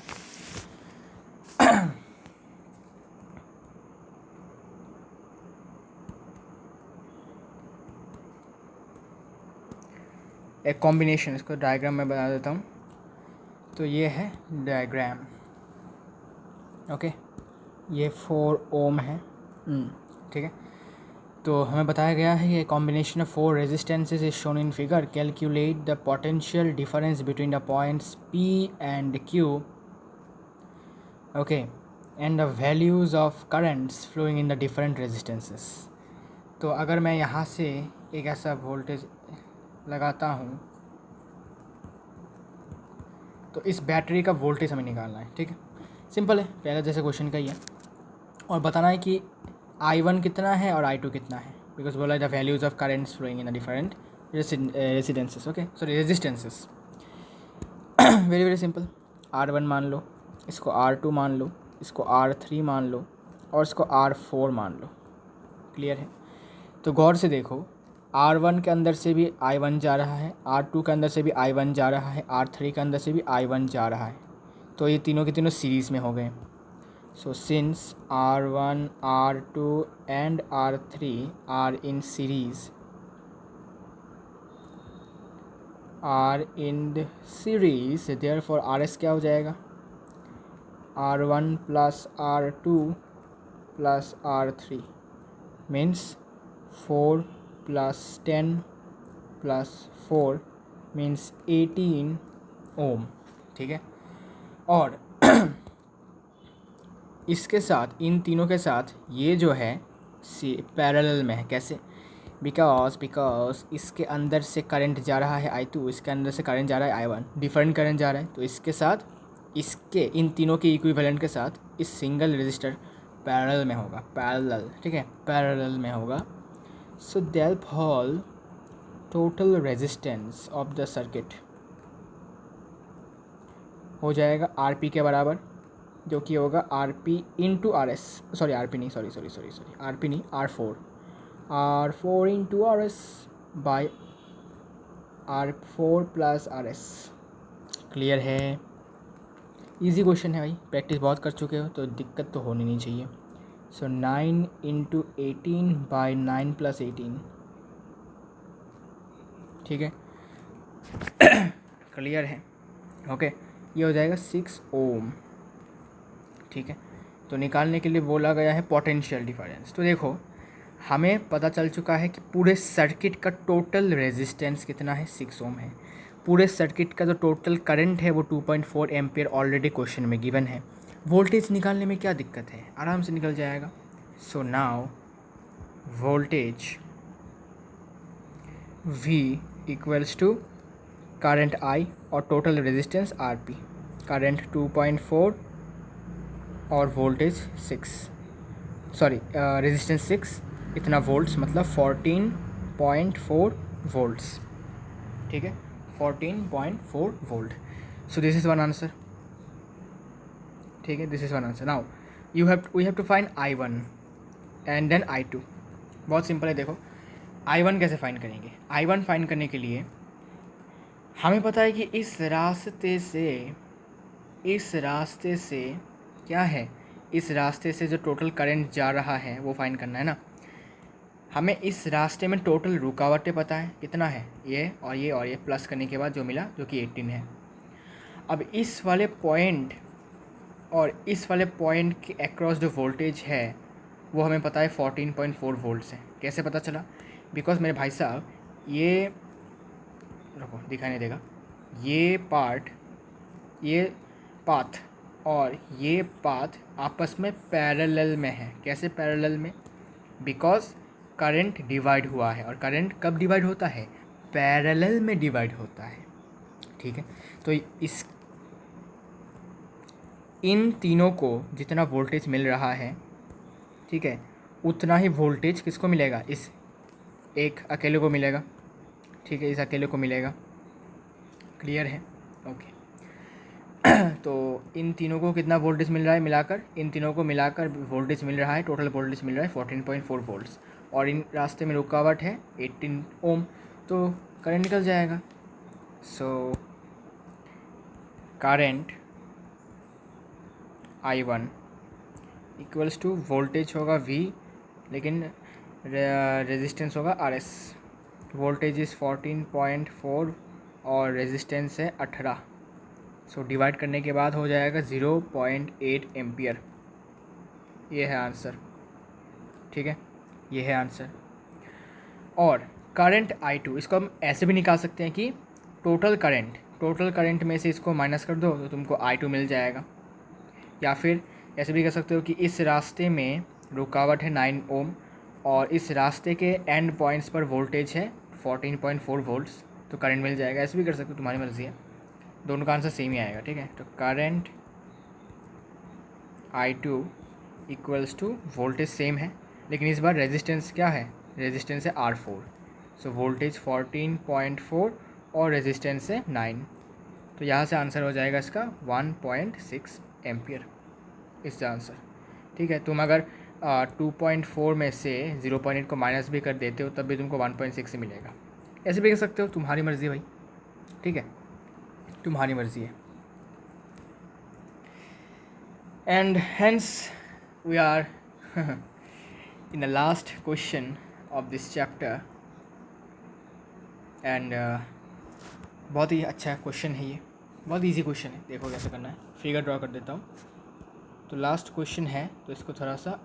एक कॉम्बिनेशन, इसको डायग्राम में बना देता हूँ। तो ये है डायग्राम, ओके। ये 4 ओम है, ठीक है। तो हमें बताया गया है ये combination of 4 resistances is shown in figure. Calculate the potential difference between the points P and Q, okay, and the values of currents flowing in the different resistances. तो अगर मैं यहाँ से एक ऐसा वोल्टेज लगाता हूँ, तो इस बैटरी का वोल्टेज हमें निकालना है। ठीक है, सिंपल है, पहले जैसे क्वेश्चन का ही है, और बताना है कि I1 कितना है और I2 कितना है, बिकॉज बोला the values of currents flowing in the different residences, okay, sorry resistances. Very very simple. R1 मान लो, इसको R2 मान लो, इसको R3 मान लो, और इसको R4 मान लो। क्लियर है? तो गौर से देखो, R1 के अंदर से भी I1 जा रहा है, R2 के अंदर से भी I1 जा रहा है, R3 के अंदर से भी I1 जा रहा है। तो ये तीनों के तीनों सीरीज़ में हो गए। So since R1, R2 and R3 are in series, therefore RS क्या हो जाएगा? R1 plus R2 plus R3 means 4 plus 10 plus 4 means 18 ohm. ठीक है, और इसके साथ, इन तीनों के साथ ये जो है पैरेलल में है। कैसे? बिकॉज इसके अंदर से करंट जा रहा है I2, इसके अंदर से करंट जा रहा है I1, डिफरेंट करंट जा रहा है। तो इसके साथ, इसके इन तीनों के इक्विवेलेंट के साथ इस सिंगल रजिस्टर पैरेलल में होगा, पैरेलल। ठीक है, पैरेलल में होगा। So therefore total resistance of the circuit हो जाएगा RP के बराबर, जो कि होगा RP into RS, sorry RP नहीं, सॉरी RP नहीं, R4 into RS by R4 plus RS। Clear है? इजी क्वेश्चन है भाई, प्रैक्टिस बहुत कर चुके हो तो दिक्कत तो होनी नहीं चाहिए। सो 9 इंटू 18 बाई 9 प्लस 18। ठीक है, क्लियर है? ओके, ये हो जाएगा 6 ओम। ठीक है, तो निकालने के लिए बोला गया है पोटेंशियल डिफरेंस। तो देखो, हमें पता चल चुका है कि पूरे सर्किट का टोटल रेजिस्टेंस कितना है, 6 ओम है। पूरे सर्किट का जो टोटल करंट है वो 2.4 एम्पियर ऑलरेडी क्वेश्चन में गिवन है। वोल्टेज निकालने में क्या दिक्कत है, आराम से निकल जाएगा। So now voltage V equals to current I और टोटल रेजिस्टेंस RP। करंट 2.4 और वोल्टेज 6, सॉरी रेजिस्टेंस 6, इतना वोल्ट्स मतलब 14.4 वोल्ट्स। ठीक है, 14.4 volt. So this is one answer. ठीक है, this is one answer. Now we have to find I1 and then I2। बहुत simple है। देखो, I1 कैसे फाइंड करेंगे? I1 फाइंड करने के लिए हमें पता है कि इस रास्ते से क्या है, इस रास्ते से जो टोटल करंट जा रहा है वो फाइंड करना है ना। हमें इस रास्ते में टोटल रुकावटें पता है कितना है, ये और ये और ये, प्लस करने के बाद जो मिला जो कि 18 है। अब इस वाले पॉइंट और इस वाले पॉइंट के अक्रॉस जो वोल्टेज है वो हमें पता है 14.4 वोल्ट्स है। कैसे पता चला? बिकॉज मेरे भाई साहब, ये रुको दिखाई नहीं देगा, ये पाथ और ये पाथ आपस में पैरेलल में है। कैसे पैरेलल में? बिकॉज करंट डिवाइड हुआ है, और करंट कब डिवाइड होता है? पैरेलल में डिवाइड होता है, ठीक है। तो इस इन तीनों को जितना वोल्टेज मिल रहा है, ठीक है, उतना ही वोल्टेज किसको मिलेगा, इस एक अकेले को मिलेगा, ठीक है, इस अकेले को मिलेगा। क्लियर है? ओके। तो इन तीनों को कितना वोल्टेज मिल रहा है मिलाकर, इन तीनों को मिलाकर वोल्टेज मिल रहा है, टोटल वोल्टेज मिल रहा है 14.4 वोल्ट्स, और इन रास्ते में रुकावट है 18 ओम, तो करंट निकल जाएगा। So current I1 equals to voltage होगा V, लेकिन रेजिस्टेंस होगा RS। वोल्टेज इज़ 14.4 और रेजिस्टेंस है 18। सो डिवाइड करने के बाद हो जाएगा 0.8 एम्पियर। ये है आंसर, ठीक है, ये है आंसर। और करंट I2, इसको हम ऐसे भी निकाल सकते हैं कि टोटल करंट में से इसको माइनस कर दो तो तुमको I2 मिल जाएगा। या फिर ऐसे भी कर सकते हो कि इस रास्ते में रुकावट है 9 ओम और इस रास्ते के एंड पॉइंट्स पर वोल्टेज है 14.4 वोल्ट्स, तो करंट मिल जाएगा। ऐसे भी कर सकते हो, तुम्हारी मर्ज़ी है, दोनों का आंसर सेम ही आएगा, ठीक है। तो current I2 equals to voltage same है, लेकिन इस बार रेजिस्टेंस क्या है, रेजिस्टेंस है R4। सो वोल्टेज 14.4 और रेजिस्टेंस है 9, तो यहाँ से आंसर हो जाएगा इसका 1.6 एम्पियर, इसका आंसर, ठीक है। तुम अगर 2.4 में से 0.8 को माइनस भी कर देते हो तब भी तुमको 1.6 ही मिलेगा। ऐसे भी कर सकते हो, तुम्हारी मर्ज़ी भाई, ठीक है, तुम्हारी मर्ज़ी है। And hence we are in the last question of this chapter, and बहुत ही अच्छा क्वेश्चन है ये, बहुत इजी क्वेश्चन है। देखो कैसे करना है, फिगर ड्रॉ कर देता हूँ। तो लास्ट क्वेश्चन है, तो इसको थोड़ा सा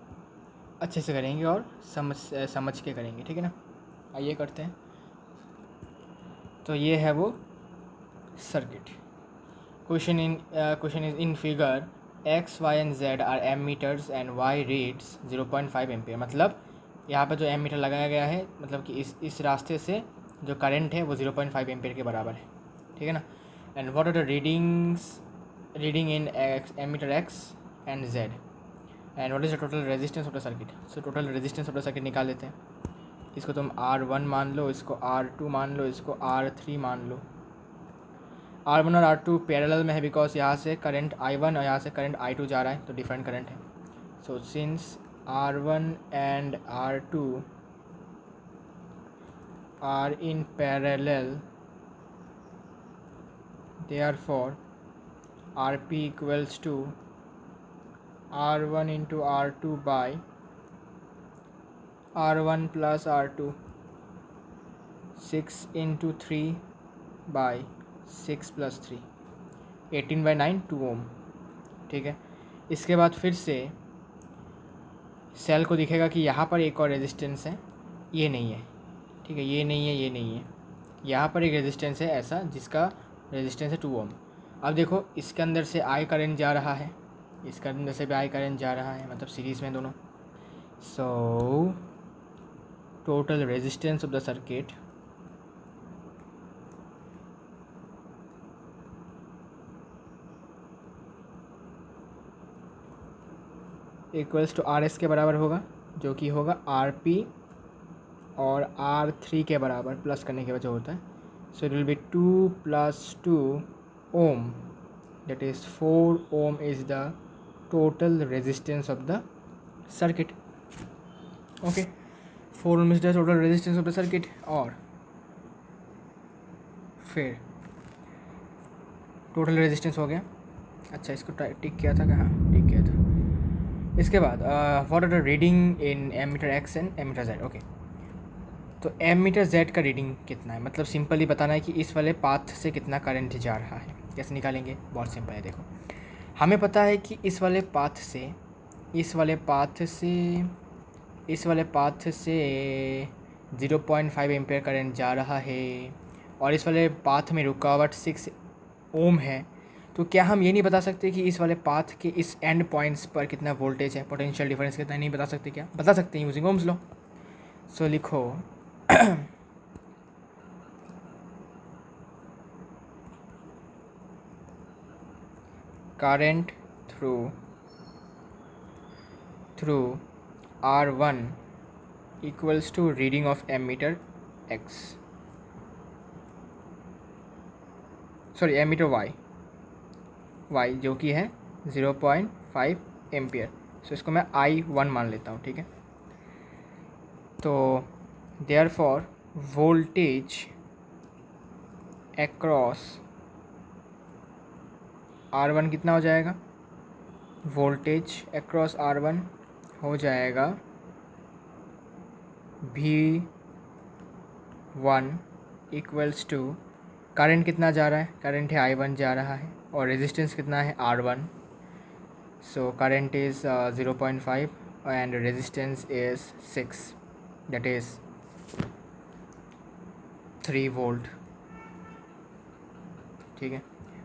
अच्छे से करेंगे और समझ के करेंगे, ठीक है ना। आइए करते हैं। तो ये है वो circuit. Question is in figure X, Y and Z are ammeters and Y reads 0.5 ampere. मतलब यहाँ पर जो एमीटर लगाया गया है, मतलब कि इस रास्ते से जो करंट है वो 0.5 एम्पियर के बराबर है, ठीक है ना। And what are the reading in ammeter X and Z, and what is the total resistance of the circuit. So total resistance of the circuit निकाल लेते हैं। इसको तुम R1 मान लो, इसको R2 मान लो, इसको R3 मान लो। R1 और R2 पैरेलल में है, बिकॉज यहाँ से करंट I1 और यहाँ से करंट I2 जा रहा है, तो डिफरेंट करंट है। So since R1 and R2 are in parallel, therefore RP equals to R1 into R2 by R1 plus R2, 6 into 3 by 6 plus 3, 18/9 2 ओम, ठीक है। इसके बाद फिर से सेल को दिखेगा कि यहाँ पर एक और रेजिस्टेंस है, ये नहीं है, ठीक है, ये नहीं है, ये नहीं है, यहाँ पर एक रेजिस्टेंस है ऐसा जिसका रेजिस्टेंस है 2 ओम। अब देखो इसके अंदर से आई करंट जा रहा है, इसके अंदर से भी आई करंट जा रहा है, मतलब सीरीज़ में दोनों। So total resistance of the circuit equals to RS के बराबर होगा, जो कि होगा RP और R3 के बराबर, प्लस करने के वजह होता है। So it will be 2 + 2 ohm, that is 4 ohm is the total resistance of the circuit. Okay, 4 ohm is the total resistance of the circuit। और फिर टोटल रेजिस्टेंस हो गया। अच्छा, इसको टिक किया था, कहाँ टिक किया था। इसके बाद what are the reading in ammeter X and ammeter Z। Okay, तो एमीटर Z का रीडिंग कितना है, मतलब सिंपली बताना है कि इस वाले पाथ से कितना करंट जा रहा है। कैसे निकालेंगे, बहुत सिंपल है। देखो हमें पता है कि इस वाले पाथ से 0.5 एम्पेयर करंट जा रहा है, और इस वाले पाथ में रुकावट 6 ओम है। तो क्या हम ये नहीं बता सकते कि इस वाले पाथ के इस एंड पॉइंट्स पर कितना वोल्टेज है, पोटेंशियल डिफरेंस कितना, नहीं बता सकते? क्या बता सकते हैं यूजिंग ओम्स लॉ। सो लिखो current through R1 equals to reading of ammeter X, sorry ammeter y जो कि है 0.5 एम्पियर। सो इसको मैं I1 मान लेता हूँ, ठीक है। तो देयरफॉर वोल्टेज अक्रॉस R1 कितना हो जाएगा? वोल्टेज अक्रॉस R1 हो जाएगा V1 इक्वल्स टू, करंट कितना जा रहा है? करंट है I1 जा रहा है, और रेजिस्टेंस कितना है? R1। So current is 0.5 and resistance is 6, that is 3 volt, ठीक है।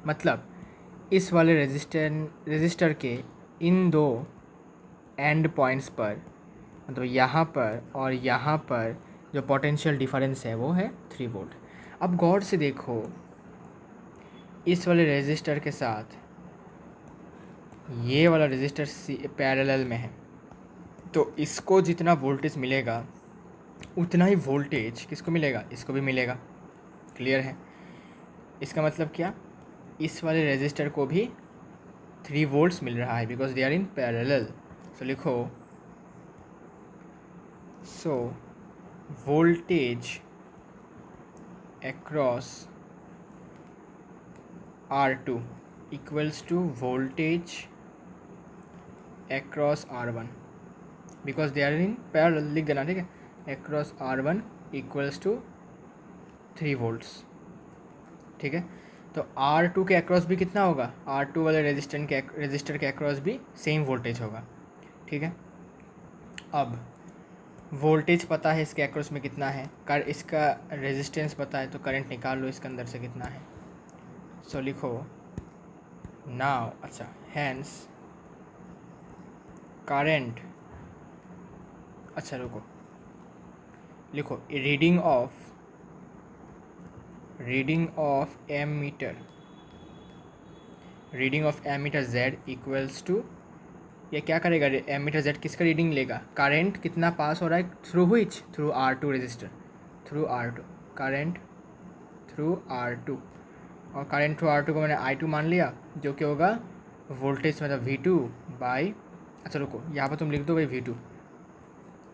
मतलब इस वाले रेजिस्टर के इन दो एंड पॉइंट्स पर, मतलब यहाँ पर और यहाँ पर जो पोटेंशियल डिफरेंस है वो है 3 वोल्ट। अब गौर से देखो, इस वाले रेजिस्टर के साथ ये वाला रेजिस्टर पैरेलल में है, तो इसको जितना वोल्टेज मिलेगा उतना ही वोल्टेज किसको मिलेगा? इसको भी मिलेगा। क्लियर है? इसका मतलब क्या? इस वाले रेजिस्टर को भी 3 वोल्ट्स मिल रहा है because they are in parallel. So लिखो, so voltage across R2 equals to voltage across R1 because they are in parallel, लिख देना, ठीक है। across R1 equals to 3 volts, ठीक है। तो R2 के अक्रॉस भी कितना होगा? R2 वाले रेजिस्टर के अक्रॉस भी सेम वोल्टेज होगा, ठीक है। अब वोल्टेज पता है इसके अक्रॉस में कितना है, इसका रेजिस्टेंस पता है, तो करंट निकाल लो इसके अंदर से कितना है। सो लिखो नाउ, अच्छा, हैंस करंट, अच्छा रुको, लिखो reading of ammeter Z equals to, ये क्या करेगा? एमीटर Z किसका रीडिंग लेगा? करंट कितना पास हो रहा है through R2 resistor, through R2, current through R2, और करंट थ्रू R2 को मैंने I2 मान लिया, जो कि होगा वोल्टेज मतलब V2 बाई, अच्छा रुको, यहाँ पर तुम लिख दो भाई V2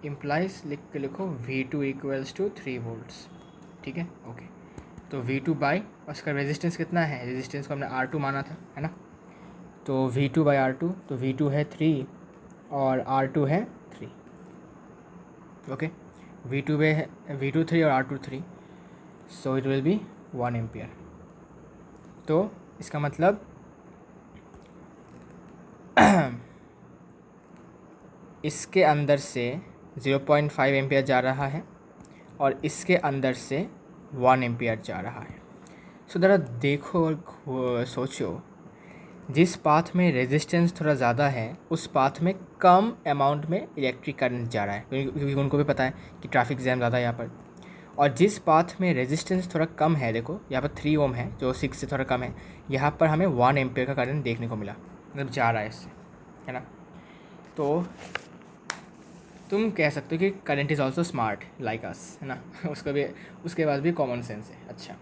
इम्प्लाइज, लिख के लिखो V2 इक्वल्स टू 3 वोल्ट्स, ठीक है, ओके। तो V2 बाई, और उसका रेजिस्टेंस कितना है? रेजिस्टेंस को हमने R2 माना था, है ना। तो V2 बाई R2, तो V2 है 3 और R2 है 3, ओके। V2 3 और R2 3, so it will B 1 ampere. तो इसका मतलब इसके अंदर से 0.5 एम्पियर जा रहा है और इसके अंदर से 1 एम्पियर जा रहा है। सो ज़रा देखो और सोचो, जिस पाथ में रेजिस्टेंस थोड़ा ज़्यादा है उस पाथ में कम अमाउंट में इलेक्ट्रिक करंट जा रहा है, क्योंकि उनको भी पता है कि ट्रैफिक जैम ज़्यादा है यहाँ पर। और जिस पाथ में रेजिस्टेंस थोड़ा कम है, देखो यहाँ पर 3 ओम है जो 6 से थोड़ा कम है, यहाँ पर हमें 1 एम्पियर का करंट देखने को मिला, मतलब जा रहा है इससे, है ना। तो तुम कह सकते हो कि current is also smart like us, है ना। उसके बाद भी कॉमन सेंस है। अच्छा,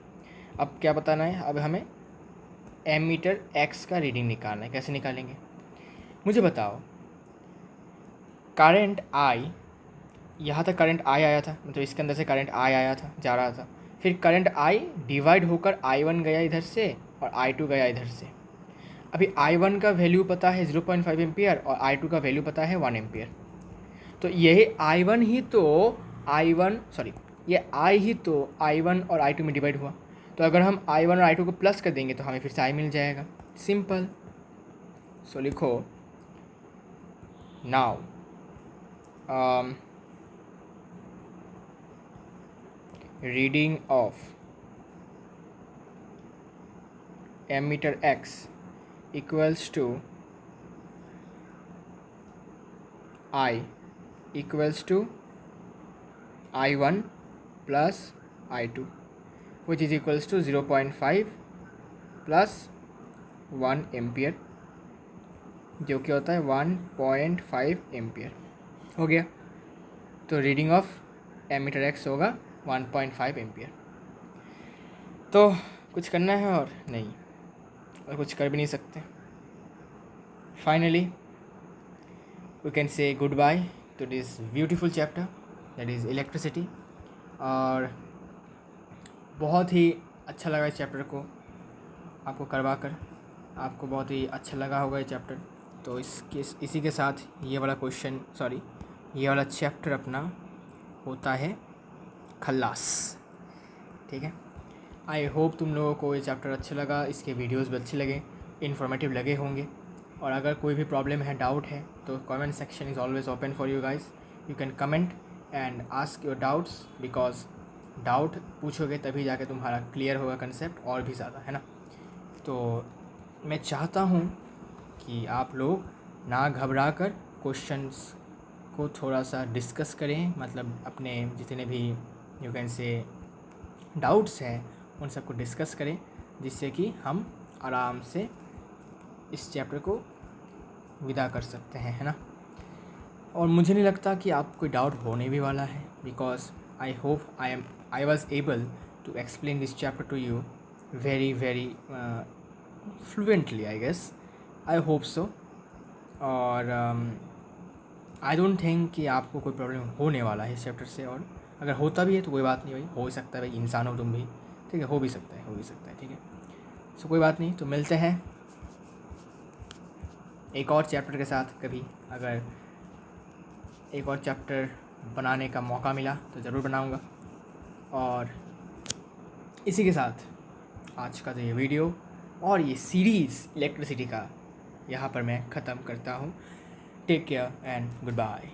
अब क्या बताना है? अब हमें एमीटर X का रीडिंग निकालना है। कैसे निकालेंगे मुझे बताओ। करंट I, यहाँ तक करंट I आया था, मतलब इसके अंदर से करंट I आया था, जा रहा था। फिर करंट I डिवाइड होकर I1 गया इधर से और I2 गया इधर से। अभी I1 का वैल्यू पता है 0.5 एम्पियर और I2 का वैल्यू पता है 1 एम्पियर। तो यही I1 ही तो ये I ही तो I1 और I2 में डिवाइड हुआ। तो अगर हम I1 और I2 को प्लस कर देंगे तो हमें फिर से I मिल जाएगा, सिंपल। सो लिखो now reading of ammeter X equals to I equals to I1 plus I2 which is equals to 0.5 plus 1 ampere जो कि होता है 1.5 एम्पियर। हो गया। तो रीडिंग ऑफ एमीटर एक्स होगा 1.5 एम्पियर। तो कुछ करना है और नहीं, और कुछ कर भी नहीं सकते। Finally we can say good bye to this beautiful chapter that is electricity. और बहुत ही अच्छा लगा इस चैप्टर को आपको करवा कर, आपको बहुत ही अच्छा लगा होगा ये चैप्टर। तो इसी के साथ ये वाला चैप्टर अपना होता है खल्लास। ठीक है, आई होप तुम लोगों को ये चैप्टर अच्छा लगा, इसके वीडियोस भी अच्छे लगे, इन्फॉर्मेटिव लगे होंगे। और अगर कोई भी प्रॉब्लम है, डाउट है, तो comment section is always open for you guys. You can comment and ask your doubts, because doubt पूछोगे तभी जाके तुम्हारा क्लियर होगा कंसेप्ट और भी ज़्यादा, है ना। तो मैं चाहता हूँ कि आप लोग ना घबरा कर क्वेश्चंस को थोड़ा सा डिस्कस करें, मतलब अपने जितने भी यू कैन से डाउट्स हैं उन सबको डिस्कस करें, जिससे कि हम आराम से इस चैप्टर को विदा कर सकते हैं, है ना। और मुझे नहीं लगता कि आप कोई डाउट होने भी वाला है, because I hope I was able to explain this chapter to you very fluently, I guess, I hope so. और आई डोंट थिंक कि आपको कोई प्रॉब्लम होने वाला है इस चैप्टर से। और अगर होता भी है तो कोई बात नहीं भाई, हो सकता है भाई, इंसान हो तुम भी, ठीक है, हो भी सकता है, ठीक है। सो कोई बात नहीं, तो मिलते हैं एक और चैप्टर के साथ कभी। अगर एक और चैप्टर बनाने का मौका मिला तो ज़रूर बनाऊंगा। और इसी के साथ आज का जो ये वीडियो और ये सीरीज़ इलेक्ट्रिसिटी का यहाँ पर मैं ख़त्म करता हूँ। Take care and good bye.